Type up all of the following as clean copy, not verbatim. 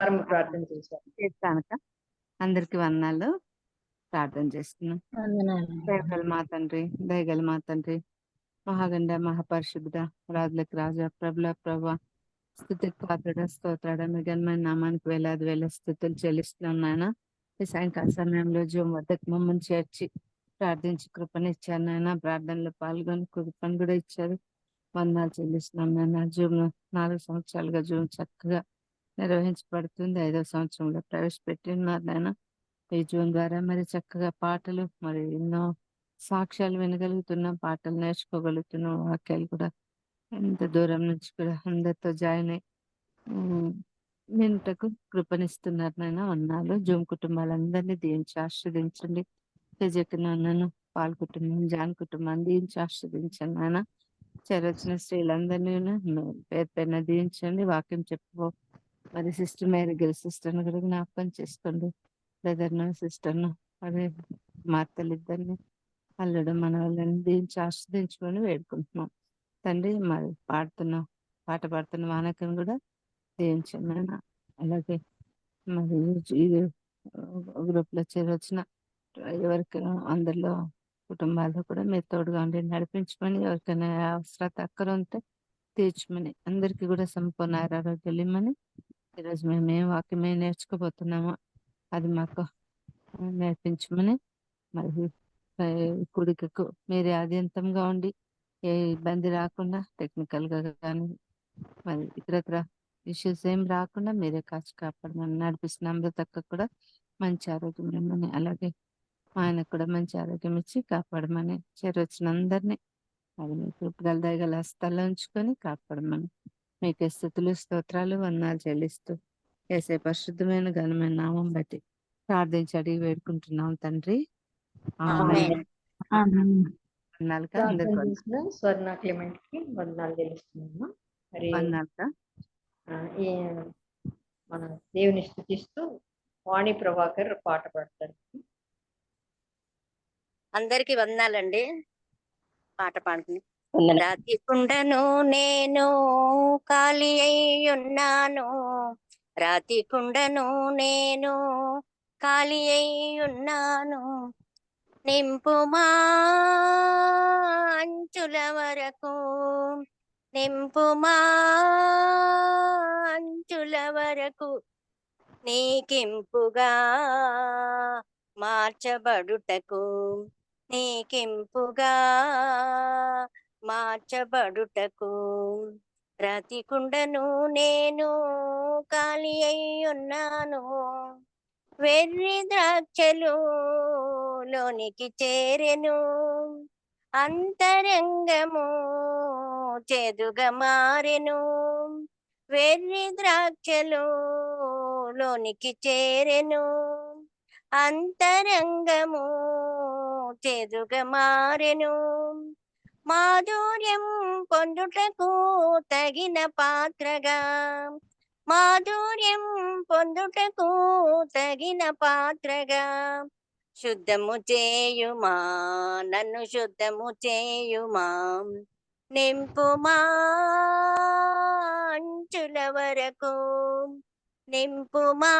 వారము ప్రార్థన చేశారు. చేస్తానక అందరికి వందనాలు. ప్రార్థన చేసుకున్నాం. వందనాలు. దయగల మా తండ్రి, దయగల మా తండ్రి, మహాగండ మహాపరిశుద్ధ, రాజులకు రాజా, ప్రభుల ప్రభా, స్తుతికి పాత్రుడ, స్తోత్రాడ, మీ ఘనమైన నామానికి వేలాది వేల స్థుతులు చెల్లిస్తున్నాం నాయన. ఈ సాయంకాల సమయంలో జూమ్ వద్దకు మమ్మల్ని చేర్చి ప్రార్థించి కృపనిచ్చారు నాయన. ప్రార్థనలో పాల్గొని కృపను కూడా ఇచ్చారు. వందనాలు చెల్లిస్తున్నాం నాయన. జూమ్ 4 సంవత్సరాలుగా జూమ్ చక్కగా నిర్వహించబడుతుంది. 5వ సంవత్సరంలో ప్రవేశపెట్టి ఉన్నారు నాయన. ఈ జూన్ ద్వారా మరి చక్కగా పాటలు, మరి ఎన్నో సాక్ష్యాలు వినగలుగుతున్నాం, పాటలు నేర్చుకోగలుగుతున్నాం, వాక్యాలు కూడా ఎంత దూరం నుంచి కూడా అందరితో జాయిన్ అయ్యి వింటకు కృపనిస్తున్నారు నాయన. వందనాలు. జూమ్ కుటుంబాలందరినీ దీవించి ఆశీర్వదించండి. తేజకి నాన్నను, పాల్ కుటుంబం, జాన్ కుటుంబాన్ని దీవించి ఆశీర్వదించండి నాయన. చేరొచ్చిన స్త్రీలందరినీ పేరు పేరున దీవించండి. వాక్యం చెప్పుకో మరి సిస్టర్ మేరీ గిల్ సిస్టర్ను కూడా జ్ఞాపకం చేసుకోండి. బ్రదర్ను, సిస్టర్ను, మరి మా అత్తలిద్దరిని, అల్లుడు, మన వాళ్ళని దీవించి ఆస్వాదించుకొని వేడుకుంటున్నాం తండ్రి. మరి పాట పాడుతున్న వానకం కూడా దీవించండి నాయన. అలాగే మరి ఇది గ్రూప్ లో చేరొచ్చిన ఎవరికైనా అందరిలో కుటుంబాల్లో కూడా మీరు తోడుగా ఉండి నడిపించమని, ఎవరికైనా అవసరత అక్కర ఉంటే తీర్చమని, అందరికీ కూడా సంపూర్ణ ఆరోగ్యాలు ఇమ్మని, ఈరోజు మేము ఏం వాక్యమే నేర్చుకోబోతున్నామో అది మాకు నేర్పించమని, మరి కుడికకు మీరే ఆద్యంతంగా ఉండి ఏ ఇబ్బంది రాకుండా టెక్నికల్ గా కానీ మరి ఇతరత్ర ఇష్యూస్ ఏం రాకుండా మీరే కాచి కాపాడమని నడిపిస్తున్న అమృతక్క కూడా మంచి ఆరోగ్యం ఇమ్మని, అలాగే ఆయనకు కూడా మంచి ఆరోగ్యం ఇచ్చి కాపాడమని, చేరొచ్చిన అందరినీ అది మీ కృపగల దయగల హస్తాల్లో ఉంచుకొని కాపాడమని మీకే స్తుతులు స్తోత్రాలు వందనాలు చెల్లిస్తూ ఏసే పరిశుద్ధమైన ఘనమైన నామం బట్టి ప్రార్థించి అడిగి వేడుకుంటున్నాం తండ్రి. ఆమేన్. వందనాలుగా ప్రార్థన అందరికి చేసిన స్వర్ణ క్లెమెంట్ కి వందనాలు తెలుస్తున్నాము. మరి వందనాలుగా. ఈ మన దేవుని స్తుతిస్తూ వాణి ప్రభాకర్ పాట పాడతారు. అందరికి వందనాలండి. పాట పాడుకుని. రాతి కుండను నేను ఖాళీ అయి ఉన్నాను, రాతి కుండను నేను ఖాళీ అయి ఉన్నాను, నింపుమా అంచుల వరకు, నింపుమా అంచుల వరకు, నీకింపుగా మార్చబడుటకు, నీకింపుగా మార్చబడుటకు, రాతి కుండను నేను ఖాళీ అయి ఉన్నాను, వెర్రి ద్రాక్షలు లోనికి చేరెను, అంతరంగము చేదుగా మారెను, వెర్రి ద్రాక్షలు లోనికి చేరెను, అంతరంగము చేదుగా మారెను, మాధుర్యం పొందుటకు తగిన పాత్రగా, మాధుర్యం పొందుటకు తగిన పాత్రగా, శుద్ధము చేయుమా నన్ను శుద్ధము చేయుమా, నింపుమా అంచుల వరకు, నింపుమా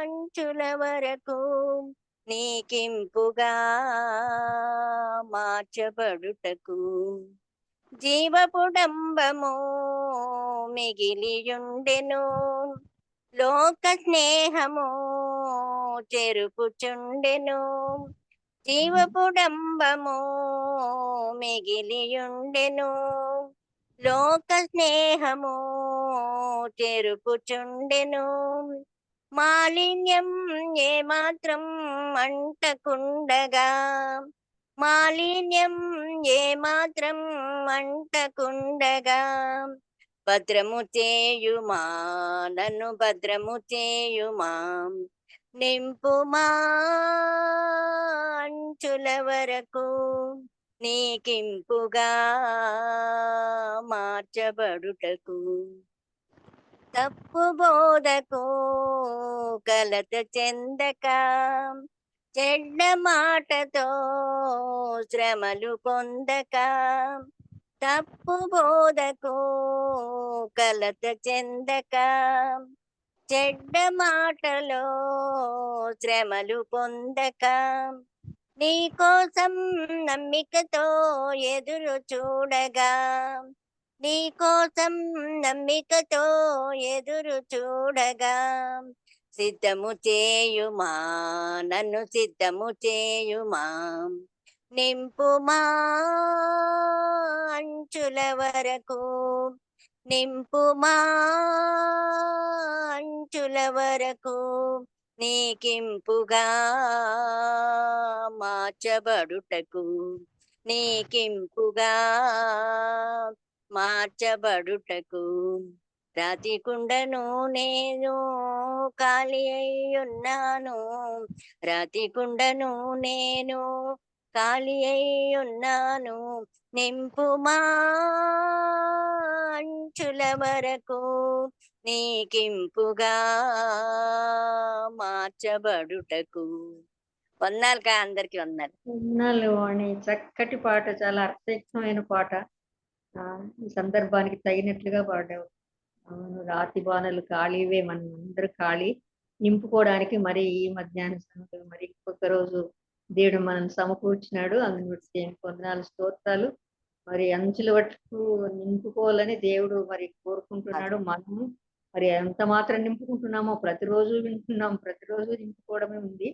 అంచుల వరకు, నీకింపుగా మార్చబడుటకు, జీవపుడంబము మిగిలియుండెను, లోక స్నేహము చెరుపుచుండెను, జీవపుడంబము మిగిలియుండెను, లోక స్నేహము చెరుపుచుండెను, మాలిన్యం ఏమాత్రం అంటకుండగా, మాలిన్యం ఏమాత్రం అంటకుండగా, భద్రము చేయుమా నన్ను భద్రము చేయుమా, నింపుమా అంచుల వరకు, నీకింపుగా మార్చబడుటకు, తప్పు బోధకు కలత చెందక, చెడ్డ మాటతో శ్రమలు పొందక, తప్పు బోధకు కలత చెందక, చెడ్డ మాటలో శ్రమలు పొందక, నీ కోసం నమ్మికతో ఎదురు చూడగా, నీ కోసం నమ్మికతో ఎదురు చూడగా, సిద్ధము చేయుమా, నన్ను సిద్ధము చేయుమా, నింపుమా అంచుల వరకు, నింపుమా అంచుల వరకు, నీకింపుగా మార్చబడుటకు, నీకింపుగా మార్చబడుటకు. రాతి కుండను నేను ఖాళీ అయ్యున్నాను, రాతి కుండను నేను ఖాళీ అయ్యున్నాను, నింపుమా అంచుల వరకు, నీకింపుగా మార్చబడుటకు. వందనాలుగా, అందరికి వందనాలు. వందనాలు వాణి, చక్కటి పాట, చాలా అర్థయుక్తమైన పాట. ఈ సందర్భానికి తగినట్లుగా పాడావు. అవును, రాతి బాణలు ఖాళీవే, మనం అందరూ ఖాళీ, నింపుకోవడానికి మరి ఈ మధ్యాహ్న సమయంలో మరి ఇంకొక రోజు దేవుడు మనం సమకూర్చినాడు. అందుని బట్టి దేవునికి వందనాలు, స్తోత్రాలు. మరి అంచుల వరకు నింపుకోవాలని దేవుడు మరి కోరుకుంటున్నాడు. మనము మరి ఎంత మాత్రం నింపుకుంటున్నామో ప్రతిరోజు వింటున్నాం, ప్రతిరోజు నింపుకోవడమే ఉంది.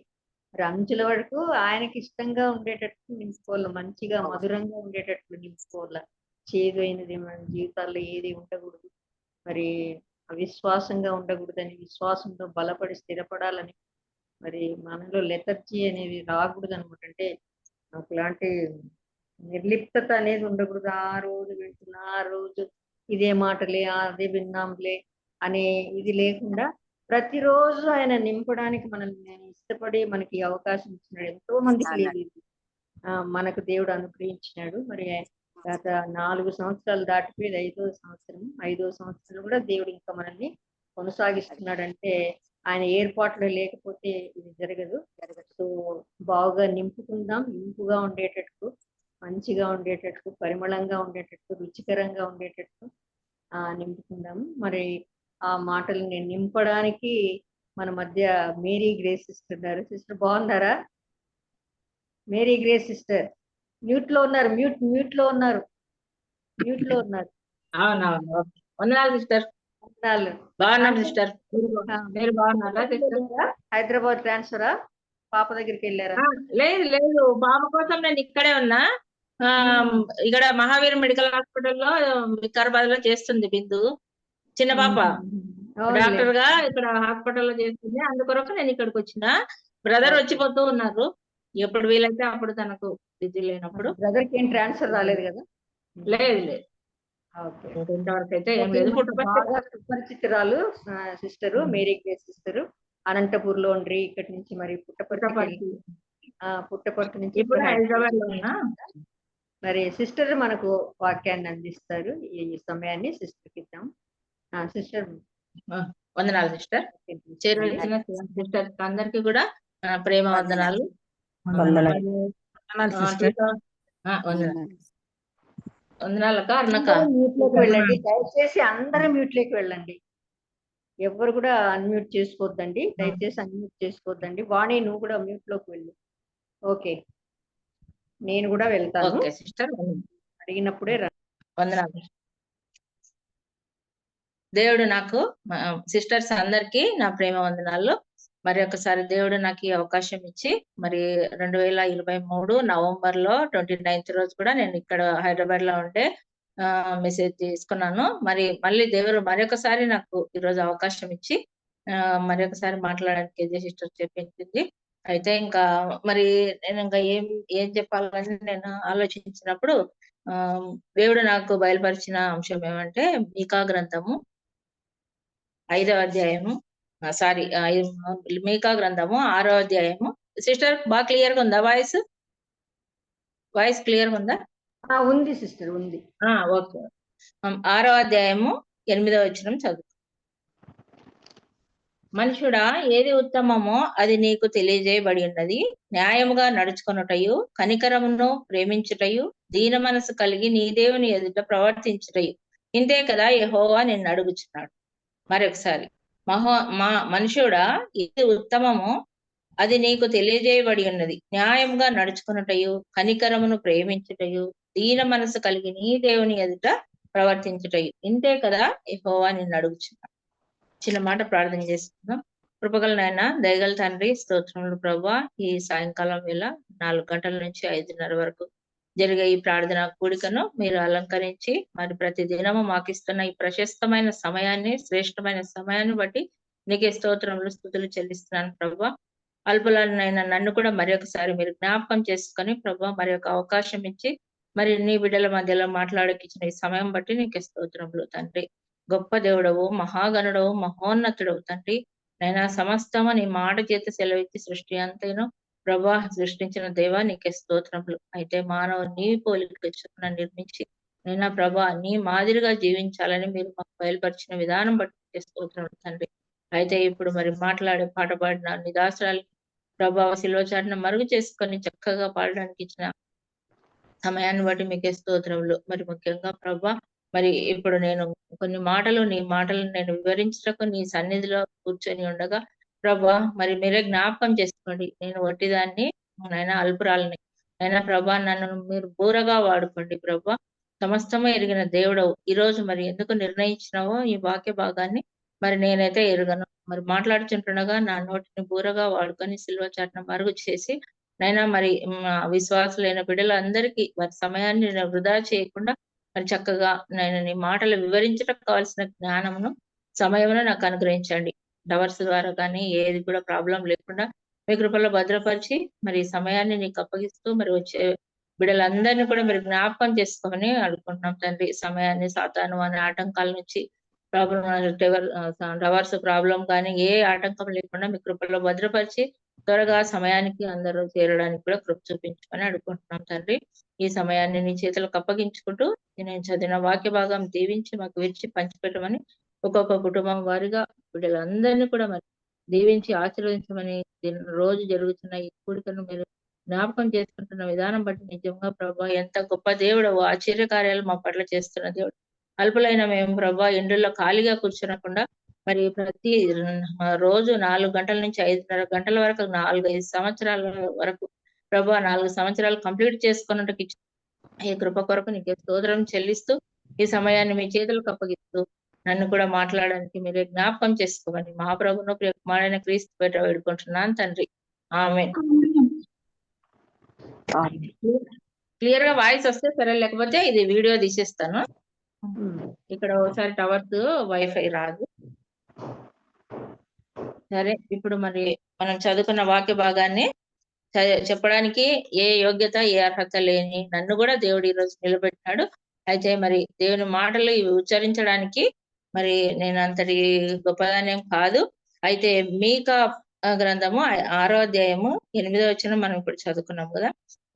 మరి అంచుల వరకు ఆయనకి ఇష్టంగా ఉండేటట్టు నింపుకోవాలి, మంచిగా మధురంగా ఉండేటట్లు నింపుకోవాలి. చేదు అయినది మన జీవితాల్లో ఏది ఉండకూడదు. మరి అవిశ్వాసంగా ఉండకూడదని, విశ్వాసంతో బలపడి స్థిరపడాలని, మరి మనలో లెథర్జీ అనేది రాకూడదు అనమాట. అంటే ఒకలాంటి నిర్లిప్తత అనేది ఉండకూడదు. ఆ రోజు వింటున్నా, ఆ రోజు ఇదే మాటలే, అదే విన్నాంలే అనే ఇది లేకుండా ప్రతిరోజు ఆయన నింపడానికి మనం ఇష్టపడి మనకి ఈ అవకాశం ఇచ్చినాడు. ఎంతో మందికి లేదు ఇది. మనకు దేవుడు అనుగ్రహించినాడు. మరి గత 4 సంవత్సరాలు దాటిపోయి 5వ సంవత్సరం కూడా దేవుడు ఇంకా మనల్ని కొనసాగిస్తున్నాడంటే ఆయన ఏర్పాట్లు లేకపోతే ఇది జరగదు. సో బాగా నింపుకుందాం, ఇంపుగా ఉండేటట్టు, మంచిగా ఉండేటట్టు, పరిమళంగా ఉండేటట్టు, రుచికరంగా ఉండేటట్టు నింపుకుందాము. మరి ఆ మాటల్ని నింపడానికి మన మధ్య మేరీ గ్రేస్ సిస్టర్ ఉన్నారు. సిస్టర్ బాగున్నారా? మేరీ గ్రేస్ సిస్టర్ మ్యూట్ లో ఉన్నారు, మ్యూట్ లో ఉన్నారు. అవునవును, వందనాలు సిస్టర్. వందనాలు. బాగున్నాం సిస్టర్, మీరు బాగున్నారా సిస్టర్? హైదరాబాద్ ట్రాన్స్ఫరా? పాప దగ్గరికి వెళ్ళారా? లేదు లేదు, పాప కోసం నేను ఇక్కడే ఉన్నా. ఇక్కడ మహావీర్ మెడికల్ హాస్పిటల్లో వికారాబాద్ లో చేస్తుంది బిందు, చిన్న పాప డాక్టర్ గా ఇక్కడ హాస్పిటల్లో చేస్తుంది. అందుకొరకు నేను ఇక్కడికి వచ్చిన. బ్రదర్ వచ్చిపోతూ ఉన్నారు, ఎప్పుడు వీలైతే అప్పుడు, తనకు బిజీ లేనప్పుడు. బ్రదర్ కి ఏం ట్రాన్స్ఫర్ రాలేదు కదా? లేదు లేదు, ఇంతవరకు అయితే ఏం లేదు. సుపరిచితురాలు sister Mary Grace sister, Anantapur లో ఉండ్రి. ఇక్కడి నుంచి మరి పుట్టపర్తి నుంచి ఇప్పుడు హైదరాబాద్ లో ఉన్నా. మరి సిస్టర్ మనకు వాక్యాన్ని అందిస్తారు. ఈ సమయాన్ని సిస్టర్ కి ఇద్దాం. సిస్టర్ వందనాలు సిస్టర్. చేరువచ్చిన సిస్టర్ అందరికి కూడా ప్రేమ వందనాలు. వందనాలక్క. అన్నక వెళ్ళండి, దయచేసి అందరూ మ్యూట్ లోకి వెళ్ళండి. ఎవరు కూడా అన్మ్యూట్ చేసుకోవద్దండి, దయచేసి అన్మ్యూట్ చేసుకోవద్దండి. వాణి, నువ్వు కూడా మ్యూట్ లోకి వెళ్ళు. ఓకే, నేను కూడా వెళ్తాను. ఓకే సిస్టర్, అడిగినప్పుడే వందనాలు. దేవుడు నాకు, సిస్టర్స్ అందరికి నా ప్రేమ వందనాలు. మరి ఒకసారి దేవుడు నాకు ఈ అవకాశం ఇచ్చి, మరి 2023 నవంబర్ లో 29th రోజు కూడా నేను ఇక్కడ హైదరాబాద్ లో ఉండే మెసేజ్ తీసుకున్నాను. మరి మళ్ళీ దేవుడు మరొకసారి నాకు ఈరోజు అవకాశం ఇచ్చి మరి ఒకసారి మాట్లాడడానికి కేజీ సిస్టర్ చెప్పించింది. అయితే ఇంకా మరి నేను ఇంకా ఏం చెప్పాలని నేను ఆలోచించినప్పుడు దేవుడు నాకు బయలుపరిచిన అంశం ఏమంటే, మీకా గ్రంథము 5వ అధ్యాయము, మీకా గ్రంథము 6వ అధ్యాయము. సిస్టర్ బాగా క్లియర్ గా ఉందా? వాయిస్ క్లియర్ గా ఉందా? ఉంది సిస్టర్, ఉంది. ఓకే. 6వ అధ్యాయము 8వ వచనం చదువు. మనుషుడా, ఏది ఉత్తమమో అది నీకు తెలియజేయబడి ఉన్నది. న్యాయముగా నడుచుకొనుటయు, కనికరమును ప్రేమించుటయు, దీన మనసు కలిగి నీ దేవుని ఎదుట ప్రవర్తించుటయు ఇంతే కదా యెహోవా నిన్ను అడుగుచున్నాడు. మరొకసారి మనుషుడా ఇది ఉత్తమము అది నీకు తెలియజేయబడి ఉన్నది. న్యాయంగా నడుచుకున్నటయు కనికరమును ప్రేమించుటయు దీన మనసు కలిగి నీ దేవుని ఎదుట ప్రవర్తించుటయు ఇంతే కదా యెహోవా నిన్ను అడుగుచున్నాడు. చిన్న మాట ప్రార్థన చేసుకుందాం. కృపగల నాయన దయగల తండ్రి, స్తోత్రములు ప్రభువా. ఈ సాయంకాలం వేళ 4 గంటల నుంచి 5:30 వరకు జరిగే ఈ ప్రార్థన కూడికను మీరు అలంకరించి మరి ప్రతి దినము మాకు ఇస్తున్న ఈ ప్రశస్తమైన సమయాన్ని, శ్రేష్టమైన సమయాన్ని బట్టి నీకే స్తోత్రములు, స్తుతులు చెల్లిస్తున్నాను ప్రభువా. అల్పులనైనా నన్ను కూడా మరి ఒకసారి మీరు జ్ఞాపకం చేసుకొని ప్రభువా మరి ఒక అవకాశం ఇచ్చి మరి నీ బిడ్డల మధ్యలో మాట్లాడకిచ్చిన ఈ సమయం బట్టి నీకే స్తోత్రములు తండ్రి. గొప్ప దేవుడవు, మహాగణుడవు, మహోన్నతుడవు తండ్రి. నైనా సమస్తము నీ మాట చేత సెలవిచ్చి సృష్టి అంతేను ప్రభా సృష్టించిన దేవా నీకే స్తోత్రములు. అయితే మానవ నీ పోలిక చొప్పున నిర్మించి నైనా ప్రభా నీ మాదిరిగా జీవించాలని మీరు మాకు బయలుపరిచిన విధానం బట్టి నీకే స్తోత్రములు తండ్రి. అయితే ఇప్పుడు మరి మాట్లాడే పాట పాడిన నిదాసరాలు ప్రభావ శిలువ చాటున మరుగు చేసుకొని చక్కగా పాడడానికి ఇచ్చిన సమయాన్ని బట్టి మీకే స్తోత్రములు. మరి ముఖ్యంగా ప్రభా మరి ఇప్పుడు నేను కొన్ని మాటలు నీ మాటలను నేను వివరించటకు నీ సన్నిధిలో కూర్చొని ఉండగా ప్రభా మరి మీరే జ్ఞాపకం చేసుకోండి. నేను వట్టిదాన్ని, నైనా అల్పురాలని. అయినా ప్రభా నన్ను మీరు బూరగా వాడుకోండి ప్రభా. సమస్తము ఎరిగిన దేవుడవు. ఈ రోజు మరి ఎందుకు నిర్ణయించినావో ఈ వాక్య భాగాన్ని మరి నేనైతే ఎరుగను. మరి మాట్లాడుచుంటుండగా నా నోటిని బూరగా వాడుకొని సిల్వ చాటున మరుగు చేసి నైనా మరి విశ్వాసులైన బిడ్డలందరికీ వారి సమయాన్ని నేను వృధా చేయకుండా మరి చక్కగా నేను నీ మాటలు వివరించడం కావాల్సిన జ్ఞానమును సమయమును నాకు అనుగ్రహించండి. డవర్స్ ద్వారా కానీ ఏది కూడా ప్రాబ్లం లేకుండా మీ కృపలో భద్రపరిచి మరి ఈ సమయాన్ని నీకు అప్పగిస్తూ మరి వచ్చే బిడ్డలందరినీ కూడా మీరు జ్ఞాపకం చేసుకోమని అడుగుకుంటున్నాం తండ్రి. సమయాన్ని సాతాను అనే ఆటంకాల నుంచి ప్రాబ్లం డవర్స్ ప్రాబ్లం కానీ ఏ ఆటంకం లేకుండా మీ కృపలో భద్రపరిచి త్వరగా సమయానికి అందరూ చేరడానికి కూడా కృప చూపించుకొని అడుగుకుంటున్నాం తండ్రి. ఈ సమయాన్ని నీ చేతులకు అప్పగించుకుంటూ నేను చదివిన వాక్య భాగం దీవించి మాకు విడిచి పంచిపెట్టమని ఒక్కొక్క కుటుంబం వారిగా బిడ్డలందరినీ కూడా మరి దీవించి ఆశీర్వదించమని రోజు జరుగుతున్న ఈ కూడికను మీరు జ్ఞాపకం చేసుకుంటున్న విధానం బట్టి నిజంగా ప్రభా ఎంత గొప్ప దేవుడు, ఆశ్చర్య కార్యాలు మా పట్ల చేస్తున్న దేవుడు. అల్పులైన మేము ప్రభా ఎండుల్లో ఖాళీగా కూర్చునకుండా మరి ప్రతి రోజు 4 గంటల నుంచి 5:30 గంటల వరకు 4-5 సంవత్సరాల వరకు ప్రభా 4 సంవత్సరాలు కంప్లీట్ చేసుకున్నట్టుకి ఈ కృప కొరకు నీకు స్తోత్రం చెల్లిస్తూ ఈ సమయాన్ని మీ చేతులకు అప్పగిస్తూ నన్ను కూడా మాట్లాడడానికి మీరే జ్ఞాపకం చేసుకోమని మా ప్రభును ప్రియ కుమారుడైన క్రీస్తు పేట వేడుకుంటున్నాను తండ్రి. ఆమేన్. క్లియర్ గా వాయిస్ వస్తే సరే, లేకపోతే ఇది వీడియో తీసేస్తాను. ఇక్కడ ఒకసారి టవర్స్ వైఫై రాదు. సరే, ఇప్పుడు మరి మనం చదువుకున్న వాక్య భాగాన్ని చెప్పడానికి ఏ యోగ్యత ఏ అర్హత లేని నన్ను కూడా దేవుడు ఈ రోజు నిలబెట్టినాడు. అయితే మరి దేవుని మాటలు ఇవి ఉచ్చరించడానికి మరి నేను అంతటి గొప్పదానేం కాదు. అయితే మీకా గ్రంథము 6వ అధ్యాయము 8వ వచనం మనం ఇప్పుడు చదువుకున్నాం కదా.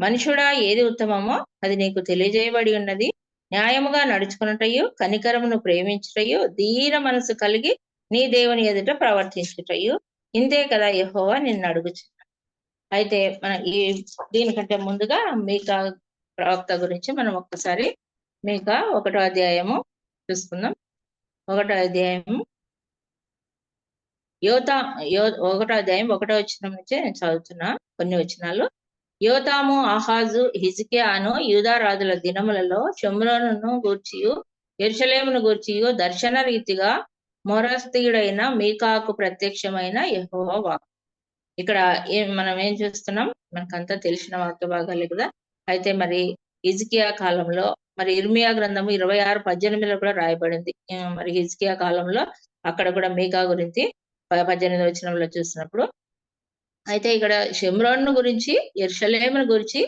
మనుషుడా ఏది ఉత్తమమో అది నీకు తెలియజేయబడి ఉన్నది. న్యాయముగా నడుచుకున్నటయు కనికరమును ప్రేమించుటయు దీన మనసు కలిగి నీ దేవుని ఎదుట ప్రవర్తించుటయు ఇంతే కదా యెహోవా నిన్ను అడుగుచున్నాడు. అయితే మన దీనికంటే ముందుగా మీకా ప్రవక్త గురించి మనం ఒక్కసారి మీకా 1వ అధ్యాయము చూసుకుందాం. 1వ అధ్యాయము 1వ అధ్యాయం 1వ వచనం నుంచి నేను చదువుతున్నా కొన్ని వచనాలు. యోతాము, ఆహాజు, హిజ్కియాను యూదా రాజుల దినములలో షోమ్రోనును గూర్చియు యెరూషలేమును గూర్చియు దర్శన రీతిగా మొరస్తీయుడైన మీకాకు ప్రత్యక్షమైన యెహోవా వాక్కు. ఇక్కడ మనం ఏం చూస్తున్నాం, మనకంతా తెలిసిన వాక్య భాగాలే కదా. అయితే మరి హిజ్కియా కాలంలో మరి ఇర్మియా గ్రంథము 26:18 కూడా రాయబడింది. మరి హిజ్కియా కాలంలో అక్కడ కూడా మీకా గురించి 18వ వచనంలో చూసినప్పుడు అయితే ఇక్కడ షోమ్రోను గురించి యెరూషలేమును గురించి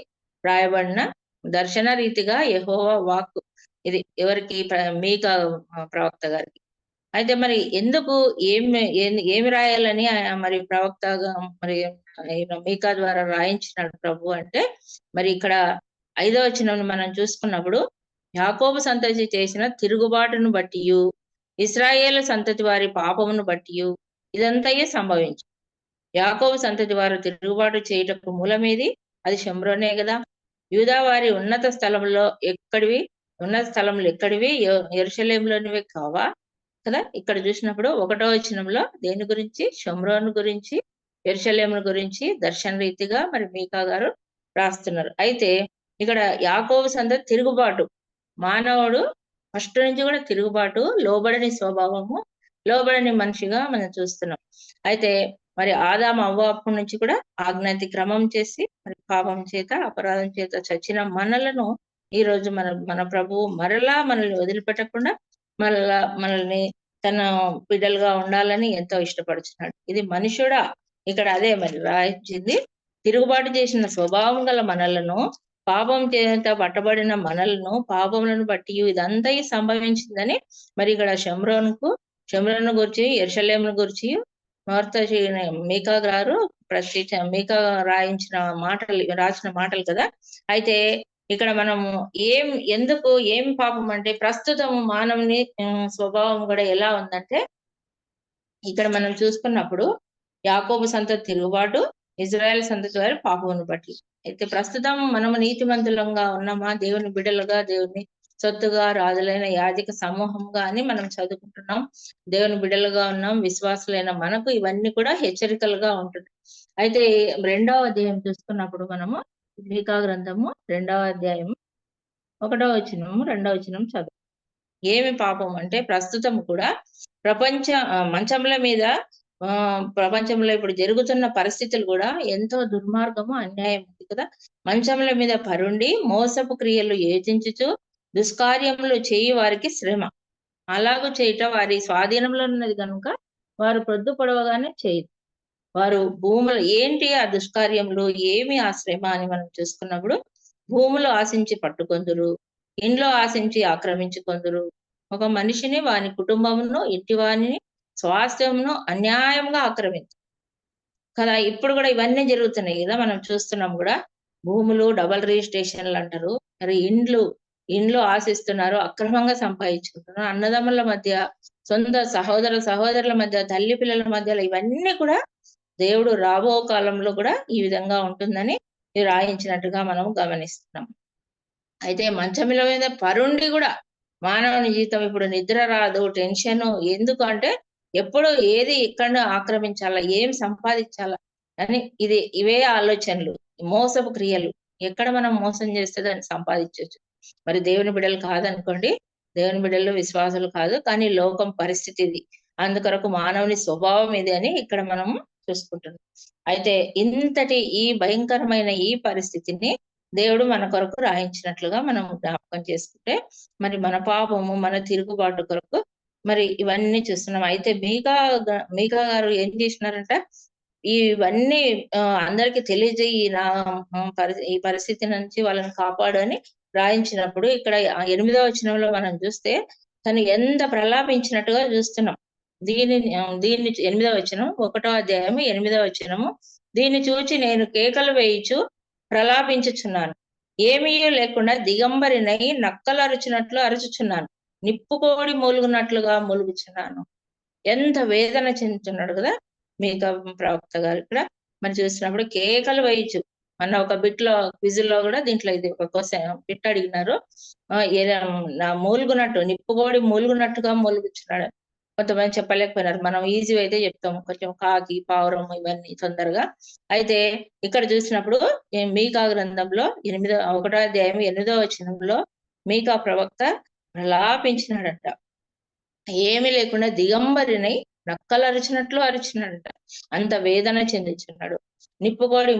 రాయబడిన దర్శన రీతిగా యెహోవా వాక్కు. ఇది ఎవరికి? మీకా ప్రవక్త గారికి. అయితే మరి ఎందుకు ఏమి రాయాలని మరి ప్రవక్తగా మరి మీకా ద్వారా రాయించినాడు ప్రభు అంటే, మరి ఇక్కడ 5వ వచనం మనం చూసుకున్నప్పుడు యాకోబు సంతతి చేసిన తిరుగుబాటును బట్టియు ఇశ్రాయేలు సంతతి వారి పాపమును బట్టియు ఇదంతయే సంభవించు. యాకోబు సంతతి వారు తిరుగుబాటు చేయటకు మూలమేది? అది షోమ్రోనే కదా. యూదా వారి ఉన్నత స్థలంలో ఎక్కడివి యెరూషలేములోనివే కావా కదా. ఇక్కడ చూసినప్పుడు 1వ వచనంలో దేని గురించి, షోమ్రోను గురించి, యెరూషలేము గురించి దర్శన రీతిగా మరి మీకా గారు రాస్తున్నారు. అయితే ఇక్కడ యాకోబు సంతతి తిరుగుబాటు, మానవుడు ఫస్ట్ నుంచి కూడా తిరుగుబాటు, లోబడని స్వభావము, లోబడని మనిషిగా మనం చూస్తున్నాం. అయితే మరి ఆదాము అవ్వ అప్పటి నుంచి కూడా ఆజ్ఞాతి క్రమం చేసి మరి పాపం చేత అపరాధం చేత చచ్చిన మనలను ఈ రోజు మన ప్రభువు మరలా మనల్ని వదిలిపెట్టకుండా మనల్ని తన బిడ్డలుగా ఉండాలని ఎంతో ఇష్టపడుతున్నాడు. ఇది మనుషుడా, ఇక్కడ అదే మరి రాయించింది, తిరుగుబాటు చేసిన స్వభావం గల మనలను, పాపం చేత పట్టబడిన మనలను, పాపములను బట్టి ఇదంతా సంభవించిందని మరి ఇక్కడ షోమ్రోను గురించి, యెరూషలేమును గురించి మీకా గారు మీకా రాసిన మాటలు కదా. అయితే ఇక్కడ మనము ఏం పాపం అంటే ప్రస్తుతము మానవుని స్వభావం కూడా ఎలా ఉందంటే, ఇక్కడ మనం చూసుకున్నప్పుడు యాకోబు సంతతి తిరుగుబాటు, ఇజ్రాయెల్ సంతతి వారి పాపమును బట్టి. అయితే ప్రస్తుతం మనము నీతిమంతులంగా ఉన్నామా, దేవుని బిడ్డలుగా, దేవుని సొత్తుగా, రాజులైన యాజక సమూహంగా అని మనం చదువుకుంటున్నాం. దేవుని బిడ్డలుగా ఉన్నాం, విశ్వాసులైన మనకు ఇవన్నీ కూడా హెచ్చరికలుగా ఉంటుంది. అయితే 2వ అధ్యాయం చూసుకున్నప్పుడు మనము మీకా గ్రంథము 2వ అధ్యాయం 1వ వచనం 2వ వచనం చదువు. ఏమి పాపం అంటే ప్రస్తుతం కూడా ప్రపంచంలో ఇప్పుడు జరుగుతున్న పరిస్థితులు కూడా ఎంతో దుర్మార్గము, అన్యాయం ఉంది కదా. మంచముల మీద పరుండి మోసపు క్రియలు యోచించుచు దుష్కార్యములు చేయి వారికి శ్రమ, అలాగూ చేయట వారి స్వాధీనంలో ఉన్నది కనుక వారు ప్రొద్దు పొడవగానే చేయరు. వారు భూములు ఏంటి ఆ దుష్కార్యములు, ఏమి ఆ శ్రమ అని మనం చూసుకున్నప్పుడు, భూములు ఆశించి పట్టుకొందురు, ఇంట్లో ఆశించి ఆక్రమించుకొందురు, ఒక మనిషిని, వాని కుటుంబమును, ఇంటి వాణిని, స్వాస్థ్యమును అన్యాయంగా ఆక్రమించు కదా. ఇప్పుడు కూడా ఇవన్నీ జరుగుతున్నాయి కదా, మనం చూస్తున్నాం కూడా. భూములు డబల్ రిజిస్ట్రేషన్లు అంటారు, మరి ఇండ్లు ఆశిస్తున్నారు, అక్రమంగా సంపాదించుకుంటున్నారు, అన్నదమ్ముల మధ్య, సొంత సహోదరుల మధ్య, తల్లి పిల్లల మధ్యలో, ఇవన్నీ కూడా దేవుడు రాబో కాలంలో కూడా ఈ విధంగా ఉంటుందని రాయించినట్టుగా మనం గమనిస్తున్నాం. అయితే మంచముల మీద పరుండి కూడా మానవుని జీవితం ఇప్పుడు నిద్ర రాదు, టెన్షన్. ఎందుకు అంటే ఎప్పుడు ఏది ఎక్కడ ఆక్రమించాలా, ఏం సంపాదించాలా అని ఇవే ఆలోచనలు, మోసపు క్రియలు. ఎక్కడ మనం మోసం చేస్తే దాన్ని సంపాదించవచ్చు. మరి దేవుని బిడ్డలు కాదనుకోండి, దేవుని బిడ్డలు విశ్వాసులు కాదు, కానీ లోకం పరిస్థితి ఇది. అందుకొరకు మానవుని స్వభావం ఇది అని ఇక్కడ మనం చూసుకుంటున్నాం. అయితే ఇంతటి ఈ భయంకరమైన ఈ పరిస్థితిని దేవుడు మన కొరకు రాయించినట్లుగా మనం జ్ఞాపకం చేసుకుంటే, మరి మన పాపము, మన తిరుగుబాటు కొరకు మరి ఇవన్నీ చూస్తున్నాం. అయితే మీకా గారు ఏం చేసినారంట, ఇవన్నీ అందరికి తెలియజేయి, ఈ పరిస్థితి నుంచి వాళ్ళని కాపాడు అని రాయించినప్పుడు, ఇక్కడ 8వ వచనంలో మనం చూస్తే తను ఎంత ప్రలాపించినట్టుగా చూస్తున్నాం. దీన్ని 8వ వచనం, 1వ అధ్యాయం 8వ వచనము, దీన్ని చూచి నేను కేకలు వేయిచు ప్రలాపించుచున్నాను, ఏమీ లేకుండా దిగంబరినై నక్కలు అరుచుచున్నాను, నిప్పుకోడి మూలుగునట్లుగా మూలుగుచున్నాను. ఎంత వేదన చెందుతున్నాడు కదా మీకా ప్రవక్త గారు. ఇక్కడ మనం చూసినప్పుడు కేకలు వేయచ్చు మన ఒక క్విజ్ లో కూడా దీంట్లో ఇది ఒక క్వశ్చన్ బిట్ అడిగినారు. మూలుగునట్టు, నిప్పుకోడి మూలుగునట్టుగా మూలుగుచున్నాడు. కొంతమంది చెప్పలేకపోయినారు, మనం ఈజీ అయితే చెప్తాము, కొంచెం కాకి, పావురం ఇవన్నీ తొందరగా. అయితే ఇక్కడ చూసినప్పుడు మీకా గ్రంథంలో 1వ అధ్యాయం 8వ వచనంలో మీకా ప్రవక్త ప్రలాపించినాడంట. ఏమీ లేకుండా దిగంబరినై నక్కలు అరిచినాడంట. అంత వేదన చెందించున్నాడు. నిప్పుకోడి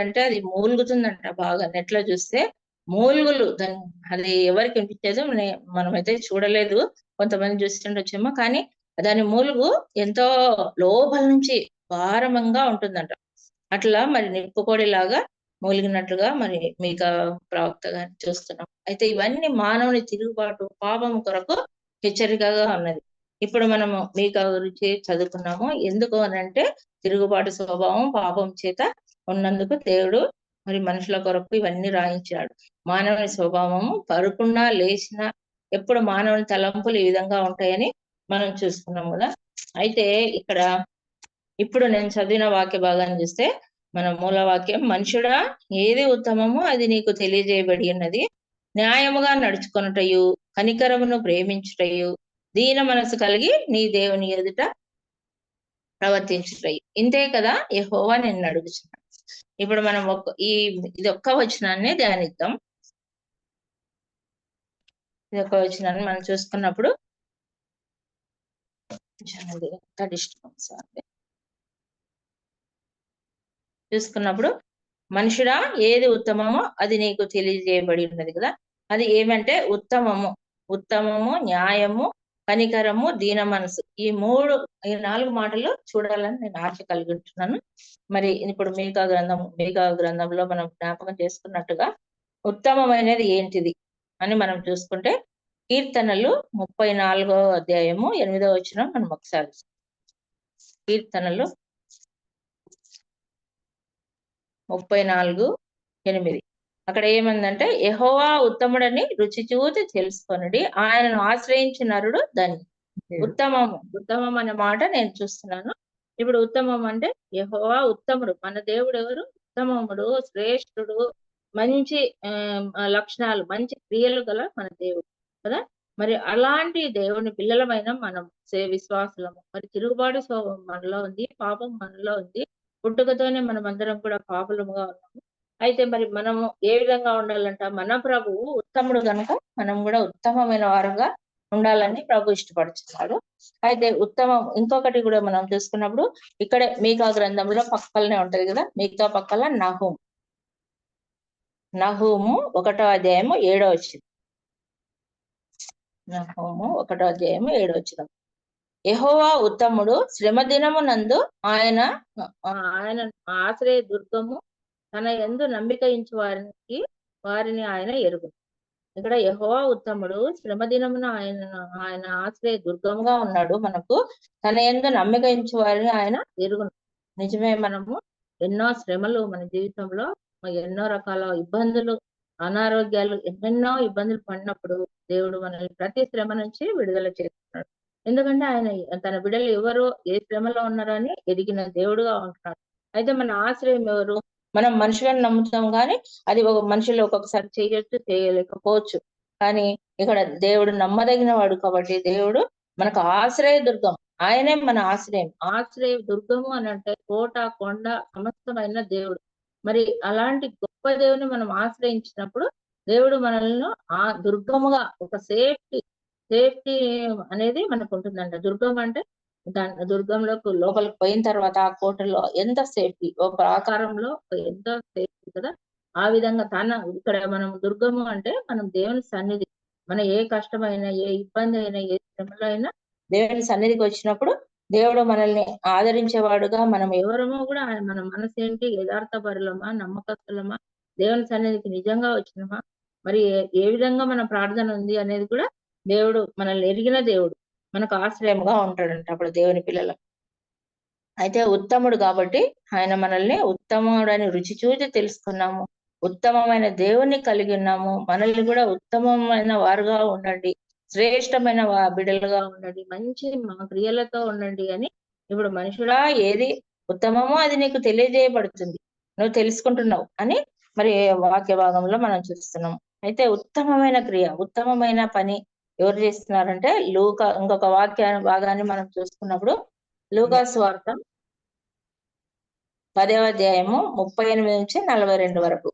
అంటే అది మూలుగుతుందంట బాగా. నెట్లో చూస్తే మూలుగులు, అది ఎవరికి వినిపించేదో మనమైతే చూడలేదు, కొంతమంది చూస్తుండొచ్చేమో, కానీ దాని మూలుగు ఎంతో లోపల నుంచి భారంగా ఉంటుందంట. అట్లా మరి నిప్పుకోడి లాగా మూలిగినట్లుగా మరి మీకా ప్రవక్తగా చూస్తున్నాం. అయితే ఇవన్నీ మానవుని తిరుగుబాటు, పాపం కొరకు హెచ్చరికగా ఉన్నది. ఇప్పుడు మనము మీకా గురించి చదువుకున్నాము. ఎందుకు అనంటే తిరుగుబాటు స్వభావం, పాపం చేత ఉన్నందుకు దేవుడు మరి మనుషుల కొరకు ఇవన్నీ రాయించాడు. మానవుని స్వభావము పరుకున్నా లేచినా ఎప్పుడు మానవుని తలంపులు ఈ విధంగా ఉంటాయని మనం చూసుకున్నాం కదా. అయితే ఇక్కడ ఇప్పుడు నేను చదివిన వాక్య భాగాన్ని చూస్తే మన మూలవాక్యం, మనుషుడా ఏది ఉత్తమమో అది నీకు తెలియజేయబడి ఉన్నది. న్యాయముగా నడుచుకొనుటయు, కనికరమును ప్రేమించుటయు, దీన మనసు కలిగి నీ దేవుని ఎదుట ప్రవర్తించుటయు. ఇంతే కదా యెహోవా నిన్ను అడుగుచున్నాడు. ఇప్పుడు మనం ఇది ఒక్క వచనాన్ని ధ్యానిద్దాం. ఇది ఒక్క వచనాన్ని మనం చూసుకున్నప్పుడు మనుషుడా ఏది ఉత్తమమో అది నీకు తెలియజేయబడి ఉన్నది కదా. అది ఏమంటే ఉత్తమము, న్యాయము, కనికరము, దీన మనసు. ఈ 4 మాటలు చూడాలని నేను ఆశ కలిగి ఉంటున్నాను. మరి ఇప్పుడు మీకా గ్రంథంలో మనం జ్ఞాపకం చేసుకున్నట్టుగా ఉత్తమమైనది ఏంటిది అని మనం చూసుకుంటే, కీర్తనలు 34వ అధ్యాయము 8వ వచనం మనం ఒకసారి కీర్తనలు 34:8 అక్కడ ఏమందంటే, యెహోవా ఉత్తముడని రుచి చూచి తెలుసుకొనుడి, ఆయనను ఆశ్రయించు నరుడు ధన్యుడు. ఉత్తమం అనే మాట నేను చూస్తున్నాను. ఇప్పుడు ఉత్తమం అంటే యెహోవా ఉత్తముడు. మన దేవుడు ఎవరు? ఉత్తమముడు, శ్రేష్ఠుడు, మంచి లక్షణాలు, మంచి క్రియలు గల మన దేవుడు కదా. మరి అలాంటి దేవుని పిల్లలమైన మనం విశ్వాసులము. మరి తిరుగుబాటు స్వభావం మనలో ఉంది, పాపం మనలో ఉంది. పుట్టుకతోనే మనం అందరం కూడా పాపులముగా ఉన్నాము. అయితే మరి మనము ఏ విధంగా ఉండాలంట? మన ప్రభువు ఉత్తముడు కనుక మనం కూడా ఉత్తమమైన వారుగా ఉండాలని ప్రభు ఇష్టపడుతున్నాడు. అయితే ఇంకొకటి కూడా మనం చూసుకున్నప్పుడు, ఇక్కడ మీకా గ్రంథంలో పక్కలనే ఉంటది కదా, మీకా పక్కల నహూము 1వ అధ్యాయము 7వ వచనం. నహూము 1వ అధ్యాయము 7వ వచనం. యెహోవా ఉత్తముడు, శ్రమ దినమునందు ఆయన ఆశ్రయ దుర్గము, తన యందు నమ్మిక ఇంచు వారిని ఆయన ఎరుగు. ఇక్కడ యెహోవా ఉత్తముడు, శ్రమ దినమున ఆయన ఆశ్రయ దుర్గముగా ఉన్నాడు మనకు. తన యందు నమ్మిక ఇంచు వారిని ఆయన ఎరుగును. నిజమే, మనము ఎన్నో శ్రమలు మన జీవితంలో, ఎన్నో రకాల ఇబ్బందులు, అనారోగ్యాలు, ఎన్నెన్నో ఇబ్బందులు పడినప్పుడు దేవుడు మనల్ని ప్రతి శ్రమ నుంచి విడుదల చేస్తున్నాడు. ఎందుకంటే ఆయన తన బిడ్డలు ఎవరో ఏ శ్రమలో ఉన్నారో అని ఎదిగిన దేవుడుగా ఉంటున్నాడు. అయితే మన ఆశ్రయం ఎవరు? మనం మనుషులను నమ్ముతాం, కానీ అది ఒక మనుషులు ఒక్కొక్కసారి చేయొచ్చు, చేయలేకపోవచ్చు. కానీ ఇక్కడ దేవుడు నమ్మదగిన వాడు కాబట్టి దేవుడు మనకు ఆశ్రయ దుర్గం. ఆయనే మన ఆశ్రయం. ఆశ్రయ దుర్గము అని అంటే కోట, కొండ, సమస్తమైన దేవుడు. మరి అలాంటి గొప్ప దేవుని మనం ఆశ్రయించినప్పుడు దేవుడు మనల్ని ఆ దుర్గముగా, ఒక సేఫ్టీ అనేది మనకు ఉంటుందంట. దుర్గం అంటే లోపలికి పోయిన తర్వాత ఆ కోటలో ఎంత సేఫ్టీ, ఒక ప్రాకారంలో ఎంతో సేఫ్టీ కదా. ఆ విధంగా ఇక్కడ మనం దుర్గము అంటే మనం దేవుని సన్నిధి. మన ఏ కష్టమైనా, ఏ ఇబ్బంది అయినా, ఏ శ్రమలో అయినా దేవుని సన్నిధికి వచ్చినప్పుడు దేవుడు మనల్ని ఆదరించేవాడుగా, మనం ఎవరమో కూడా మన మనసు ఏంటి, యథార్థపరులమా, నమ్మకస్తులమా, దేవుని సన్నిధికి నిజంగా వచ్చినమా, మరి ఏ విధంగా మన ప్రార్థన ఉంది అనేది కూడా దేవుడు మనల్ని ఎరిగిన దేవుడు మనకు ఆశ్రయంగా ఉంటాడంట అప్పుడు దేవుని పిల్లలు. అయితే ఉత్తముడు కాబట్టి ఆయన మనల్ని ఉత్తముడని రుచి చూచి తెలుసుకున్నాము. ఉత్తమమైన దేవుణ్ణి కలిగి ఉన్నాము. మనల్ని కూడా ఉత్తమమైన వారుగా ఉండండి, శ్రేష్టమైన బిడ్డలుగా ఉండండి, మంచి క్రియలతో ఉండండి అని ఇప్పుడు మనుషుడా ఏది ఉత్తమమో అది నీకు తెలియజేయబడుతుంది, నువ్వు తెలుసుకుంటున్నావు అని మరి వాక్య భాగంలో మనం చూస్తున్నాం. అయితే ఉత్తమమైన క్రియ, ఉత్తమమైన పని ఎవరు చేస్తున్నారంటే ఇంకొక భాగాన్ని మనం చూసుకున్నప్పుడు లూకా సువార్త 10వ అధ్యాయము 38 నుంచి 42 వరకు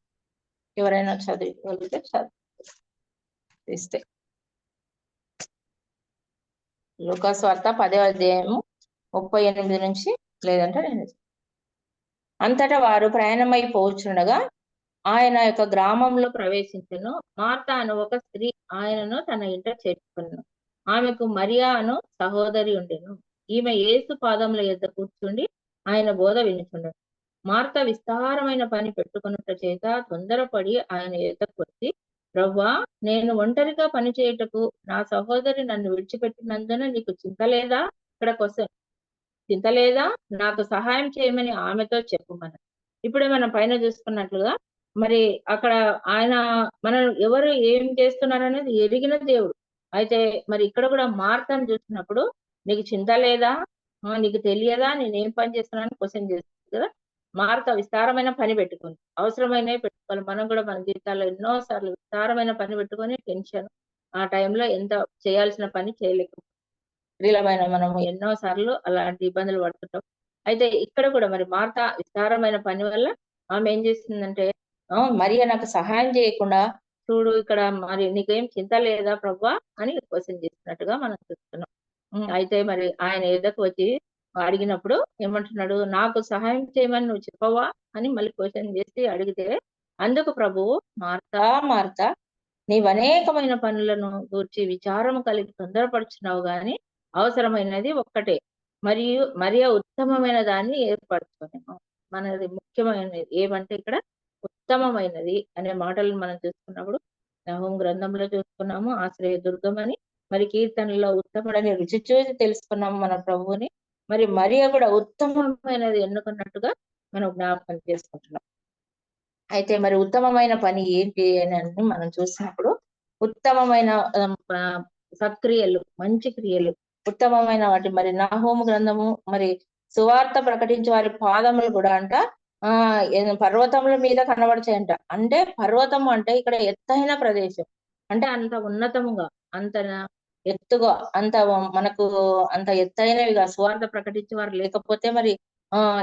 ఎవరైనా చదివితే చదివిస్తే. లూకా సువార్త 10వ అధ్యాయము 38 నుంచి, లేదంటే అంతటా వారు ప్రయాణమైపోవచ్చుండగా ఆయన యొక్క గ్రామంలో ప్రవేశించెను. మార్త అను ఒక స్త్రీ ఆయనను తన ఇంట చేర్చుకును. ఆమెకు మరియా అను సహోదరి ఉండెను. ఈమె యేసు పాదముల యొద్ద కూర్చుండి ఆయన బోధ వినుచుండెను. మార్త విస్తారమైన పని పెట్టుకున్నట చేత తొందరపడి ఆయన యొద్దకు వచ్చి, ప్రభువా, నేను ఒంటరిగా పని చేయుటకు నా సహోదరి నన్ను విడిచిపెట్టినందున నీకు చింత లేదా? చింత లేదా? నాకు సహాయం చేయమని ఆమెతో చెప్పుమని. ఇప్పుడే మనం పైన చూసుకున్నట్లుగా మరి అక్కడ ఆయన మనం ఎవరు ఏం చేస్తున్నారు అనేది ఎరిగిన దేవుడు. అయితే మరి ఇక్కడ కూడా మార్తను చూసినప్పుడు నీకు చింత లేదా, నీకు తెలియదా, నేనేం పని చేస్తున్నానని క్వశ్చన్ చేస్తుంది కదా. మార్త విస్తారమైన పని పెట్టుకుంది. అవసరమైనవి పెట్టుకోవాలి. మనం కూడా మన జీవితాల్లో ఎన్నో సార్లు విస్తారమైన పని పెట్టుకొని టెన్షన్, ఆ టైంలో ఎంత చేయాల్సిన పని చేయలేకపోతాం. స్త్రీలమైన మనము ఎన్నో సార్లు అలాంటి ఇబ్బందులు పడుతుంటాం. అయితే ఇక్కడ కూడా మరి మార్త విస్తారమైన పని వల్ల ఆమె ఏం చేసిందంటే, మరియ నాకు సహాయం చేయకుండా చూడు ఇక్కడ మరి నీకేం చింత లేదా ప్రభువా అని క్వశ్చన్ చేసినట్టుగా మనం చూస్తున్నాం. అయితే మరి ఆయన ఎదుకు వచ్చి అడిగినప్పుడు ఏమంటున్నాడు, నాకు సహాయం చేయమని నువ్వు చెప్పవా అని మళ్ళీ క్వశ్చన్ చేసి అడిగితే, అందుకు ప్రభువు మార్తా మార్తా నీవు అనేకమైన పనులను గూర్చి విచారము కలిగి తొందరపడుచున్నావు గాని అవసరమైనది ఒక్కటే, మరియు మరియ ఉత్తమమైన దాన్ని ఏర్పరచుకున్నాము. మనది ముఖ్యమైనది ఏమంటే ఇక్కడ ఉత్తమమైనది అనే మాటలను మనం చూసుకున్నప్పుడు నహూము గ్రంథంలో చూసుకున్నాము ఆశ్రయ దుర్గం అని, మరి కీర్తనలో ఉత్తముడని రుచి చూసి తెలుసుకున్నాము మన ప్రభువుని. మరి మరియ కూడా ఉత్తమమైనది ఎన్నుకున్నట్టుగా మనం జ్ఞాపకం చేసుకుంటున్నాం. అయితే మరి ఉత్తమమైన పని ఏంటి అని మనం చూసినప్పుడు ఉత్తమమైన సత్క్రియలు, మంచి క్రియలు, ఉత్తమమైన వాటి మరి నహూము గ్రంథము మరి సువార్త ప్రకటించే వారి పాదములు కూడా అంట పర్వతముల మీద కనబడతాయంట. అంటే పర్వతము అంటే ఇక్కడ ఎత్తైన ప్రదేశం, అంటే అంత ఉన్నతముగా, అంత ఎత్తుగా, అంత మనకు అంత ఎత్తైనవిగా సువార్త ప్రకటించే వారు లేకపోతే మరి